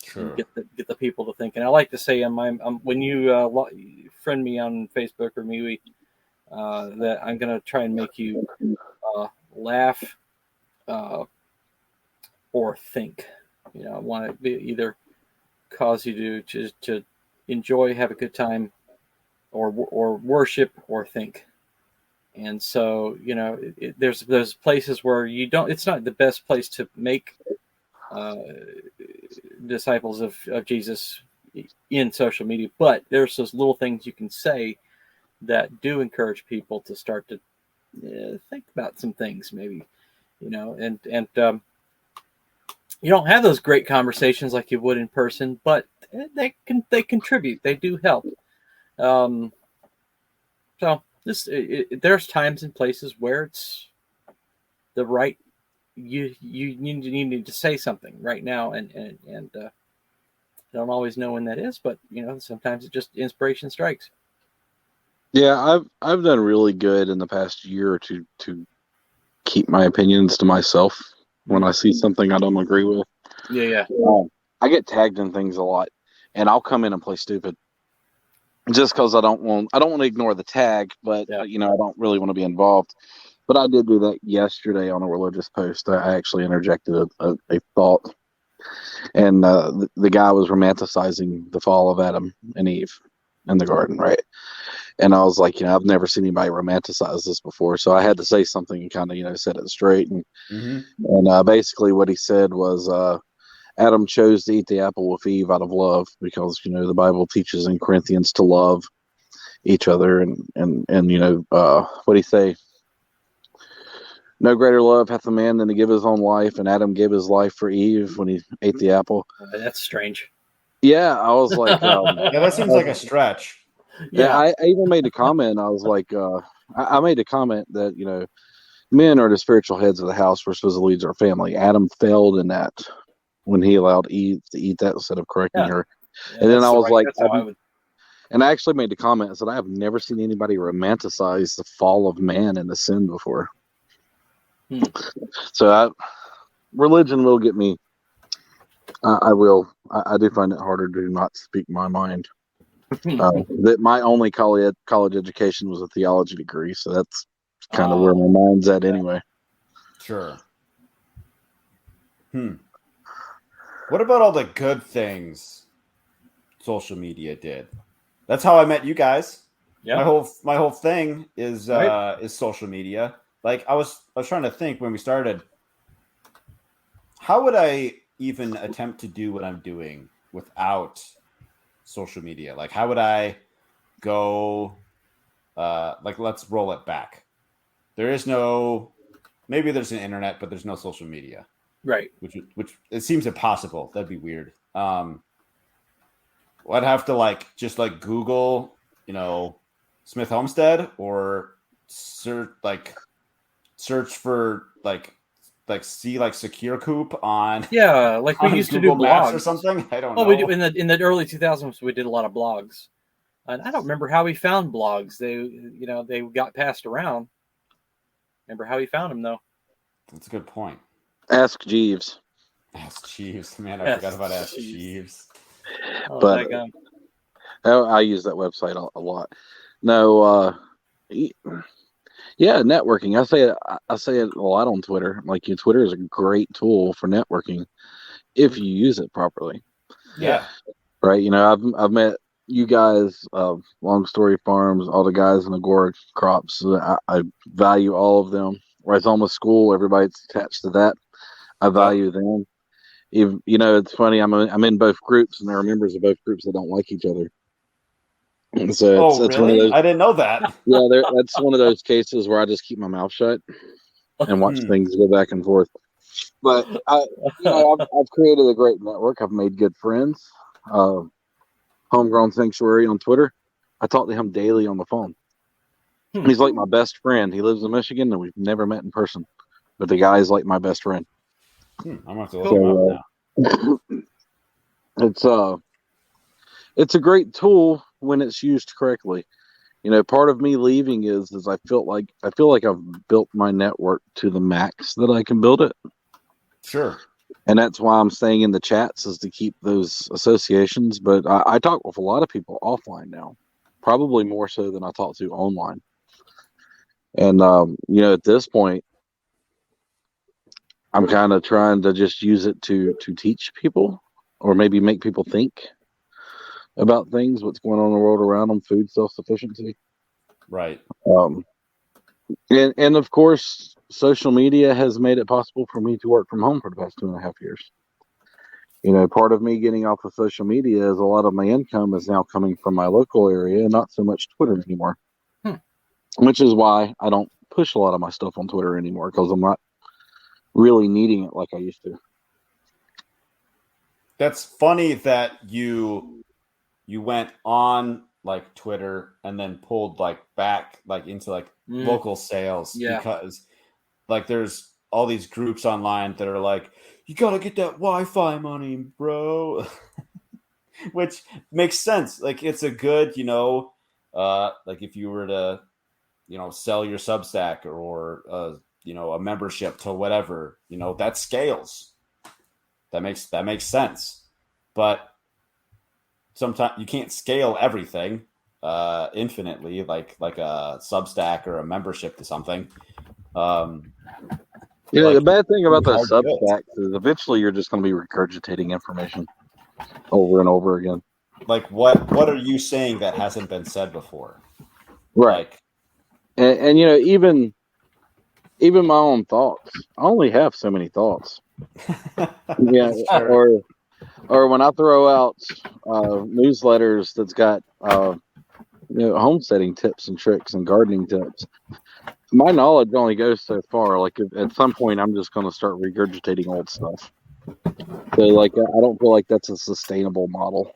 Sure. And get the people to think. And I like to say when you friend me on Facebook or MeWe, that I'm going to try and make you laugh or think. You know, I want to either cause you to enjoy, have a good time, or worship or think. And so, you know, there's places where you don't. It's not the best place to make disciples of Jesus in social media, but there's those little things you can say that do encourage people to start to think about some things, maybe, you know, and you don't have those great conversations like you would in person, but they contribute, they do help. So there's times and places where it's the right. You need to say something right now, and I don't always know when that is, but you know, sometimes it just inspiration strikes. Yeah, I've done really good in the past year or two to keep my opinions to myself when I see something I don't agree with. Yeah. I get tagged in things a lot, and I'll come in and play stupid just because I don't want to ignore the tag, but Yeah. I don't really want to be involved. But I did do that yesterday on a religious post. I actually interjected a thought, and the guy was romanticizing the fall of Adam and Eve in the garden, right? And I was like, I've never seen anybody romanticize this before, so I had to say something and kind of set it straight. And basically what he said was Adam chose to eat the apple with Eve out of love because the Bible teaches in Corinthians to love each other, and what do you say? No greater love hath a man than to give his own life, and Adam gave his life for Eve when he ate the apple. That's strange. Yeah, I was like, yeah, that seems like a stretch. Yeah, I even made a comment. I was like, I made a comment that men are the spiritual heads of the house. We're supposed to lead our family. Adam failed in that when he allowed Eve to eat that instead of correcting her. And then I was like, and I actually made the comment. I said, I have never seen anybody romanticize the fall of man and the sin before. So religion will get me. I will. I do find it harder to not speak my mind. That my only college education was a theology degree, so that's kind of where my mind's at anyway. Sure. What about all the good things social media did? That's how I met you guys. Yeah. My whole thing is social media. Like I was trying to think when we started, how would I even attempt to do what I'm doing without social media? Like how would I go let's roll it back. There's an internet, but there's no social media. Right. Which it seems impossible. That'd be weird. I'd have to just Google, Smith Homestead or search for see Secure Coop on we used to do Google Maps blogs or something. I don't know. Oh, we do, in the early 2000s we did a lot of blogs, and I don't remember how we found blogs. They got passed around. Remember how we found them though? That's a good point. Ask Jeeves. Ask Jeeves, man. I forgot about Ask Jeeves. But I use that website a lot. No, yeah, networking. I say it a lot on Twitter. Like Twitter is a great tool for networking if you use it properly. Yeah. Right. I've met you guys, Long Story Farms, all the guys in Agora Crops. I value all of them. Rhizoma School, everybody's attached to that. I value them. It's funny. I'm in both groups, and there are members of both groups that don't like each other. And so it's really? one of those, I didn't know that. Yeah, that's one of those cases where I just keep my mouth shut and watch things go back and forth. But I've created a great network. I've made good friends. Homegrown Sanctuary on Twitter. I talk to him daily on the phone. He's like my best friend. He lives in Michigan, and we've never met in person. But the guy is like my best friend. I'm gonna have to look him up now. It's a great tool when it's used correctly. Part of me leaving is I feel like I've built my network to the max that I can build it. Sure. And that's why I'm staying in the chats, is to keep those associations. But I talk with a lot of people offline now, probably more so than I talk to online. And, at this point, I'm kind of trying to just use it to teach people, or maybe make people think about things, what's going on in the world around them, food self-sufficiency. Right. And of course, social media has made it possible for me to work from home for the past 2.5 years. Part of me getting off of social media is a lot of my income is now coming from my local area and not so much Twitter anymore. Which is why I don't push a lot of my stuff on Twitter anymore, because I'm not really needing it like I used to. That's funny that you went on Twitter and then pulled back into local sales, because there's all these groups online that are like, you gotta get that Wi-Fi money, bro. Which makes sense. It's a good, if you were to, sell your Substack or a membership to whatever, that scales. That makes sense. but sometimes you can't scale everything infinitely, like a Substack or a membership to something. The bad thing about those hard to do it. Substacks is eventually you're just going to be regurgitating information over and over again. Like what are you saying that hasn't been said before? Right. Like, And even my own thoughts. I only have so many thoughts. Yeah. sure. Or when I throw out newsletters that's got homesteading tips and tricks and gardening tips, my knowledge only goes so far. Like at some point, I'm just going to start regurgitating old stuff. So like, I don't feel like that's a sustainable model.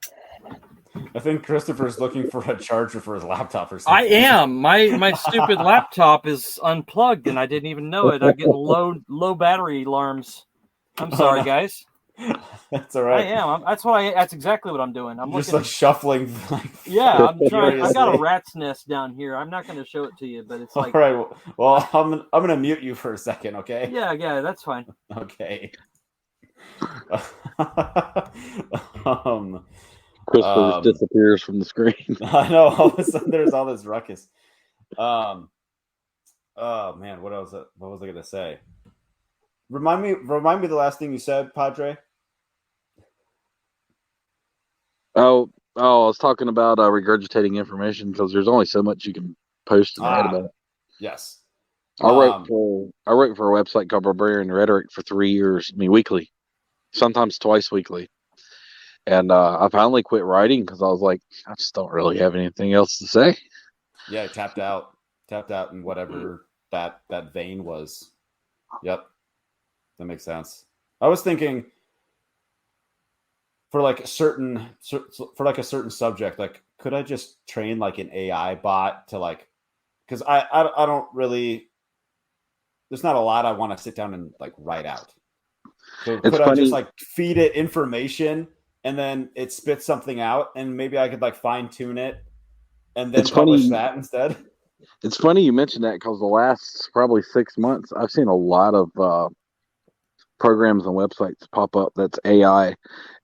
I think Christopher's looking for a charger for his laptop or something. I am. My stupid laptop is unplugged and I didn't even know it. I get low battery alarms. I'm sorry, guys. That's all right. I am. That's exactly what I'm doing. I'm just looking, like shuffling. Yeah, I'm trying. I got a rat's nest down here. I'm not going to show it to you, but it's like. All right. Well, I'm going to mute you for a second, okay? Yeah, that's fine. Okay. Christopher disappears from the screen. I know. All of a sudden, there's all this ruckus. Oh man, what was I going to say? Remind me the last thing you said, Padre. Oh, I was talking about regurgitating information because there's only so much you can post and write about it. Yes. I wrote for a website called Barbarian Rhetoric for 3 years. I mean, weekly, sometimes twice weekly. And I finally quit writing because I was like, I just don't really have anything else to say. Yeah, I tapped out in whatever that vein was. Yep, that makes sense. I was thinking for like a certain subject, like could I just train like an AI bot to like, because I don't really, there's not a lot I want to sit down and like write out. So could I just like feed it information and then it spits something out and maybe I could like fine tune it and then publish that instead? It's funny you mentioned that because the last probably 6 months, I've seen a lot of programs and websites pop up that's AI,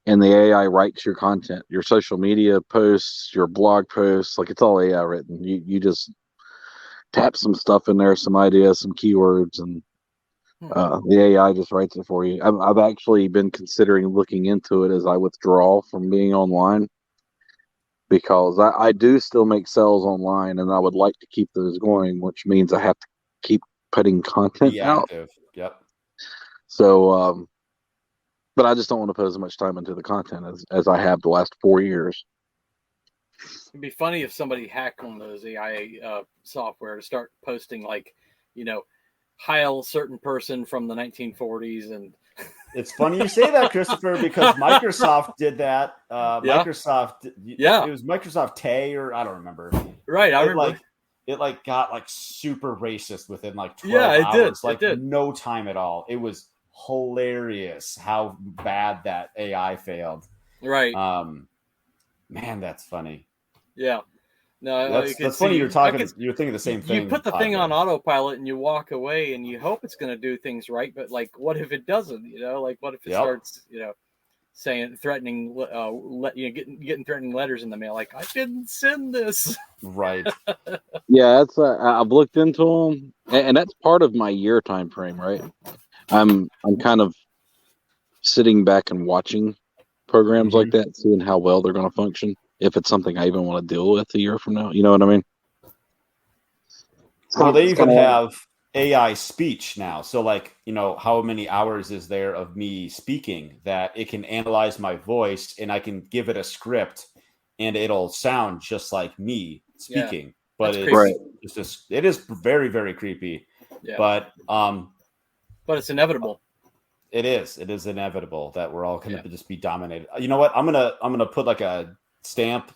and the AI writes your content, your social media posts, your blog posts. Like it's all AI written. You just tap some stuff in there, some ideas, some keywords, and the AI just writes it for you. I've actually been considering looking into it as I withdraw from being online, because I do still make sales online and I would like to keep those going, which means I have to keep putting content out. Yep. So, but I just don't want to put as much time into the content as I have the last 4 years. It'd be funny if somebody hacked one of those AI software to start posting like, hail certain person from the 1940s. And it's funny you say that, Christopher, because Microsoft did that. Microsoft, it was Microsoft Tay, or I don't remember. Right, I remember. It got like super racist within like 12 hours. It did. No time at all. It was hilarious how bad that AI failed. Right. Man, that's funny. Yeah. No, that's funny. You're thinking the same thing. You put the thing on autopilot and you walk away and you hope it's going to do things right, but like, what if it doesn't? Like, what if it starts, saying threatening, getting threatening letters in the mail, like I didn't send this. Right. Yeah, that's I've looked into them, and that's part of my year time frame, right? I'm kind of sitting back and watching programs like that, seeing how well they're going to function. If it's something I even want to deal with a year from now, you know what I mean? Well, they even have AI speech now. So like, how many hours is there of me speaking that it can analyze my voice and I can give it a script and it'll sound just like me speaking. Yeah, but it is very, very creepy. Yeah. But it's inevitable. It is inevitable that we're all going to just be dominated. You know what? I'm going to put like a stamp,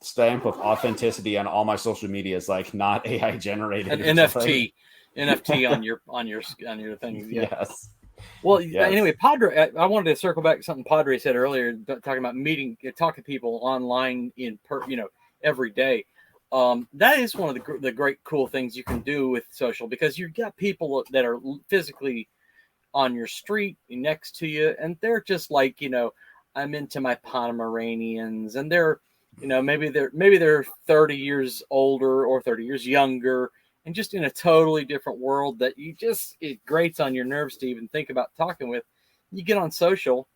stamp of authenticity on all my social medias, like not AI generated. An NFT on your thing. Yeah. Yes. Well, anyway, Padre, I wanted to circle back to something Padre said earlier, talking about talking to people online every day. That is one of the great cool things you can do with social, because you've got people that are physically on your street next to you, and they're just like, I'm into my Pomeranians, and they're, maybe they're 30 years older or 30 years younger, and just in a totally different world that it grates on your nerves to even think about talking with. You get on social,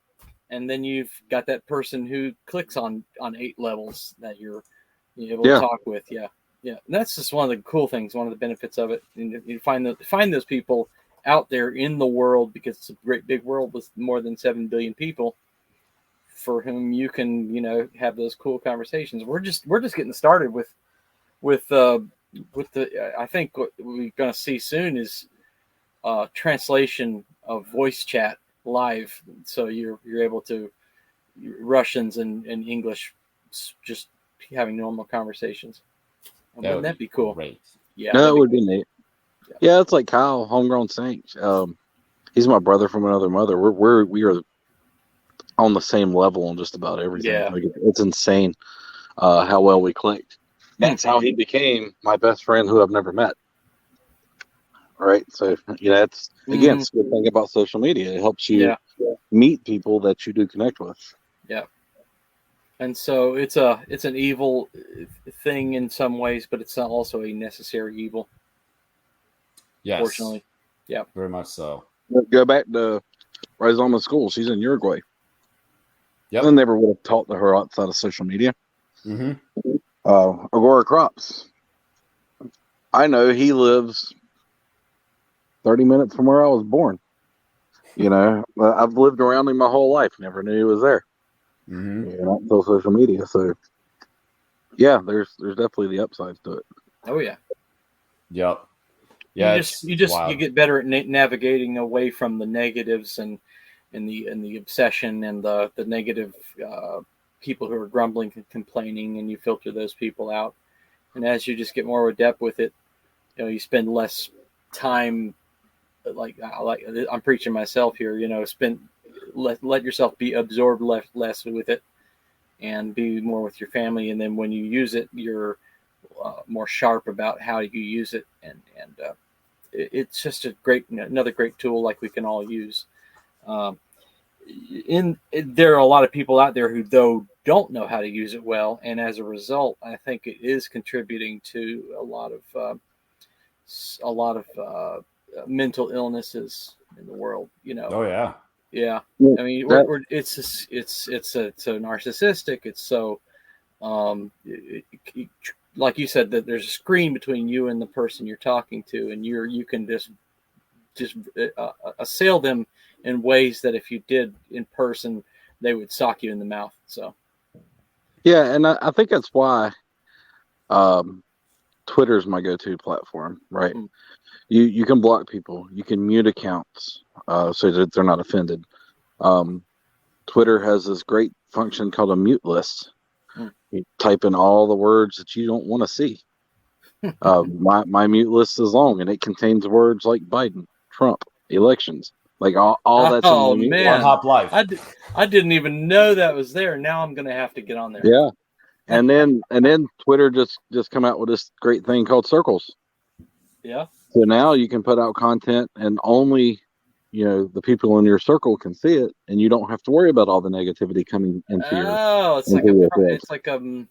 and then you've got that person who clicks on 8 levels that you're able to talk with. Yeah. And that's just one of the cool things, one of the benefits of it. And you find those people out there in the world, because it's a great big world with more than 7 billion people for whom you can, have those cool conversations. We're just getting started with the, I think what we're going to see soon is translation of voice chat live. So you're able to, Russians and English, just having normal conversations. Wouldn't that be cool? Great. Yeah. That would be neat. Yeah, it's like Kyle, Homegrown Saints. He's my brother from another mother. We are on the same level on just about everything. Yeah. Like, it's insane how well we clicked. That's how he became my best friend, who I've never met. Right. So it's again, it's a good thing about social media. It helps you meet people that you do connect with. Yeah. And so it's an evil thing in some ways, but it's also a necessary evil. Yes. Fortunately. Yeah. Very much so. Go back to Rizoma School. She's in Uruguay. Yep. I never would have talked to her outside of social media. Mm-hmm. Agora Crops. I know he lives 30 minutes from where I was born. I've lived around him my whole life. Never knew he was there. Mm-hmm. Not until social media. So, yeah, there's definitely the upsides to it. Oh yeah. Yep. Yeah. You get better at navigating away from the negatives and the obsession and the negative people who are grumbling and complaining, and you filter those people out. And as you just get more adept with it, you spend less time. Like I'm preaching myself here. Let yourself be absorbed less with it, and be more with your family. And then when you use it, you're more sharp about how you use it, and it's just another great tool like we can all use. There are a lot of people out there who don't know how to use it well, and as a result, I think it is contributing to a lot of mental illnesses in the world. Oh yeah. Yeah. I mean, it's so narcissistic. It's so, like you said, that there's a screen between you and the person you're talking to, and you can just assail them in ways that if you did in person, they would sock you in the mouth. So. Yeah, and I think that's why Twitter's my go-to platform, right? Mm-hmm. You can block people, you can mute accounts so that they're not offended. Twitter has this great function called a mute list. You type in all the words that you don't want to see. My mute list is long, and it contains words like Biden, Trump, elections, like all that's. Oh man, Hop life. I didn't even know that was there. Now I'm gonna have to get on there. Yeah, and then Twitter just come out with this great thing called circles. Yeah. So now you can put out content, and only the people in your circle can see it, and you don't have to worry about all the negativity coming into your. Oh, it's like a little bit. It's like a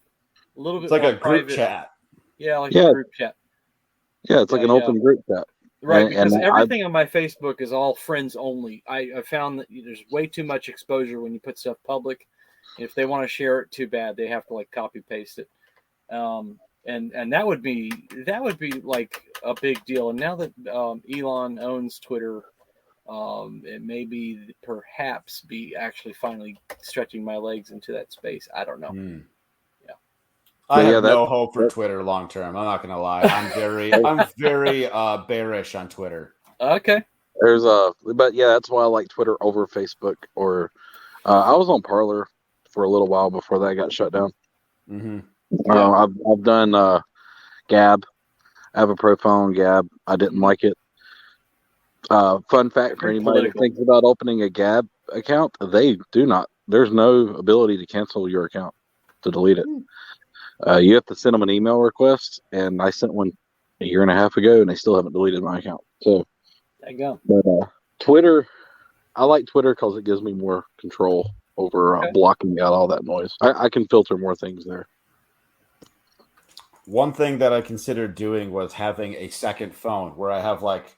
private group chat. Yeah, like a group chat. Yeah, it's like an open group chat. Right, because everything on my Facebook is all friends only. I found that there's way too much exposure when you put stuff public. If they want to share it, too bad. They have to copy paste it. And that would be like a big deal. And now that Elon owns Twitter, it may perhaps be actually finally stretching my legs into that space. I don't know. Yeah, I have no hope for Twitter long term. I'm not gonna lie. I'm very bearish on Twitter. Okay. But yeah, that's why I like Twitter over Facebook. Or I was on Parler for a little while before that got shut down. Mm-hmm. I've done Gab. I have a profile on Gab. I didn't like it. Fun fact for anybody that thinks about opening a Gab account, they do not. There's no ability to cancel your account, to delete it. You have to send them an email request, and I sent one a year and a half ago, and they still haven't deleted my account. So there you go. But Twitter, I like Twitter because it gives me more control over Okay. blocking out all that noise. I can filter more things there. One thing that I considered doing was having a second phone where I have like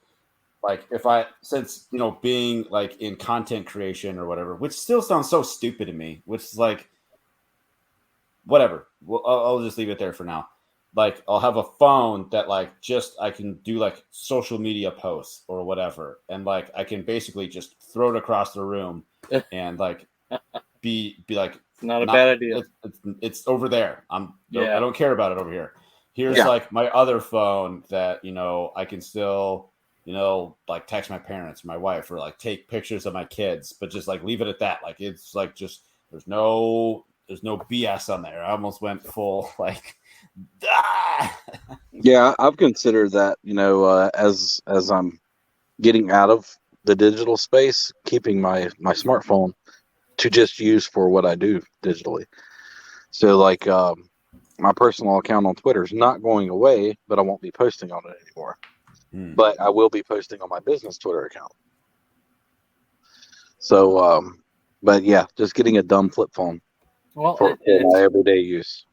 if I, since being like in content creation or whatever, which still sounds so stupid to me, which is like whatever. Well, I'll just leave it there for now. Like I'll have a phone that like just I can do like social media posts or whatever, and like I can basically just throw it across the room and like be like It's not a bad idea. It's over there. I don't care about it over here. Here's like my other phone that I can still like text my parents, my wife, or like take pictures of my kids, but just like leave it at that. Like it's like just there's no BS on there. I almost went full like. Yeah, I've considered that. As I'm getting out of the digital space, keeping my smartphone to just use for what I do digitally. So like my personal account on Twitter is not going away, but I won't be posting on it anymore. But I will be posting on my business Twitter account. So, but yeah, just getting a dumb flip phone for my everyday use.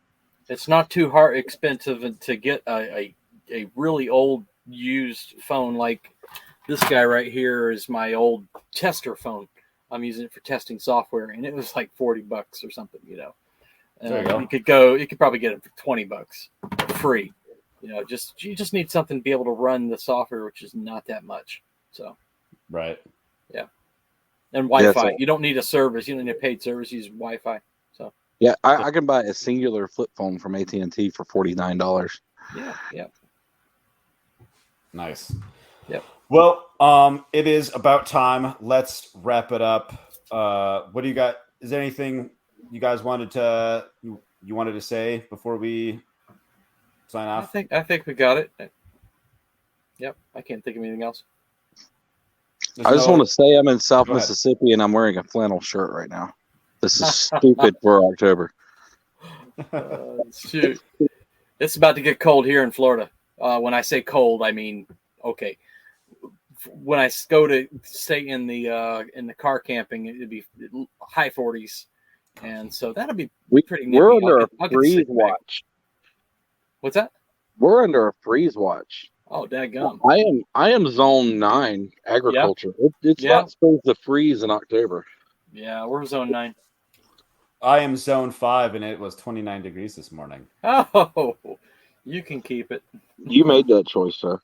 It's not too expensive to get a really old used phone. Like this guy right here is my old tester phone. I'm using it for testing software, and it was like $40 or something. There you go. You could probably get it for $20 free. You just need something to be able to run the software, which is not that much. So, right, yeah, and Wi-Fi. You don't need a service. You don't need a paid service. You use Wi-Fi. So, yeah, I can buy a singular flip phone from AT&T for $49. Yeah. Nice. Yep. Well, it is about time. Let's wrap it up. What do you got? Is there anything you guys wanted to say before we sign off? I think we got it. Yep. I can't think of anything else. I just want to say I'm in South Mississippi and I'm wearing a flannel shirt right now. This is stupid for October. Shoot. It's about to get cold here in Florida. When I say cold, I mean, okay. When I go to stay in the car camping, it'd be high 40s. And so that'll be pretty nippy. We're under a freeze watch. What's that? We're under a freeze watch. Oh, daggum. I am zone 9 agriculture. Yep. It's not supposed to freeze in October. Yeah, we're zone 9. I am zone 5, and it was 29 degrees this morning. Oh, you can keep it. You made that choice, sir.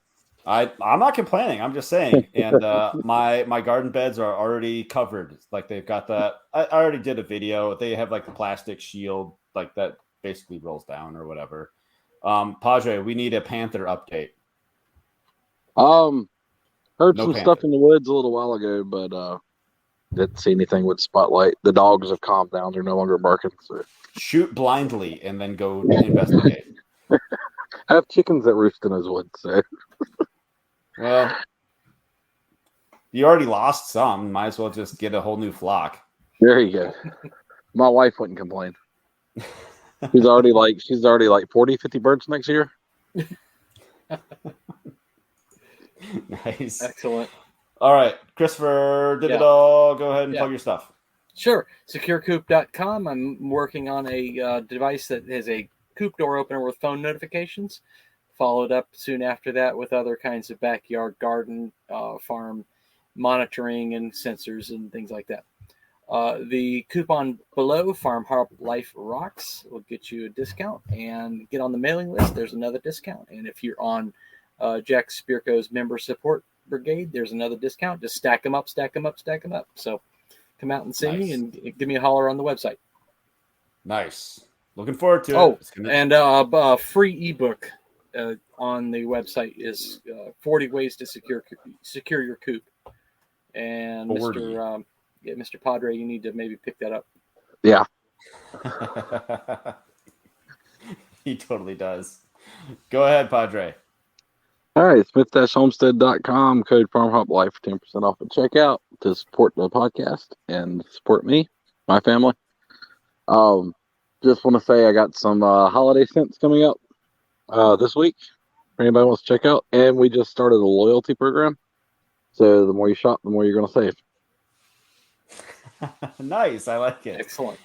I'm not complaining. I'm just saying. And my garden beds are already covered. Like they've got that. I already did a video. They have like the plastic shield, like that basically rolls down or whatever. Padre, we need a panther update. Heard some stuff in the woods a little while ago, but didn't see anything with spotlight. The dogs have calmed down; they're no longer barking. So shoot blindly and then go investigate. I have chickens that roost in those woods. So well, you already lost some. Might as well just get a whole new flock. There you go. My wife wouldn't complain. She's already like 40, 50 birds next year. Nice. Excellent. All right. Christopher did it all. Go ahead and plug your stuff. Sure. SecureCoop.com. I'm working on a device that has a coop door opener with phone notifications. Followed up soon after that with other kinds of backyard garden, farm monitoring and sensors and things like that. The coupon below, Farm Hop Life Rocks, will get you a discount, and get on the mailing list. There's another discount. And if you're on Jack Spirko's member support brigade, there's another discount. Just stack them up. So come out and see me and give me a holler on the website. Nice. Looking forward to it. Oh, and a free ebook on the website is 40 ways to secure your coop. And Mr. Padre, you need to maybe pick that up. Yeah. He totally does. Go ahead, Padre. All right, smith-homestead.com, code FarmHopLife for 10% off at checkout to support the podcast and support me, my family. Just want to say I got some holiday scents coming up this week for anybody wants to check out. And we just started a loyalty program. So the more you shop, the more you're going to save. Nice. I like it. Excellent.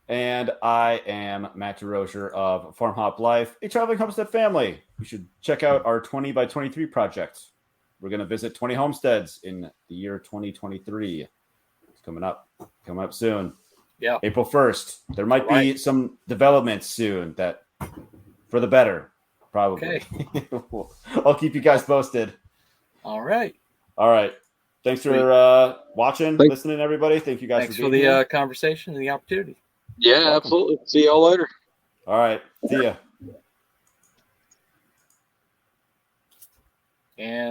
And I am Matt DeRozier of Farm Hop Life, a traveling homestead family. You should check out our 20 by 23 project. We're going to visit 20 homesteads in the year 2023. It's coming up soon. Yeah. April 1st. There might be some developments soon that for the better, probably. Okay. I'll keep you guys posted. All right. Thanks for watching, listening, everybody. Thank you guys for being here. Conversation and the opportunity. Yeah, absolutely. See y'all later. All right. See ya. And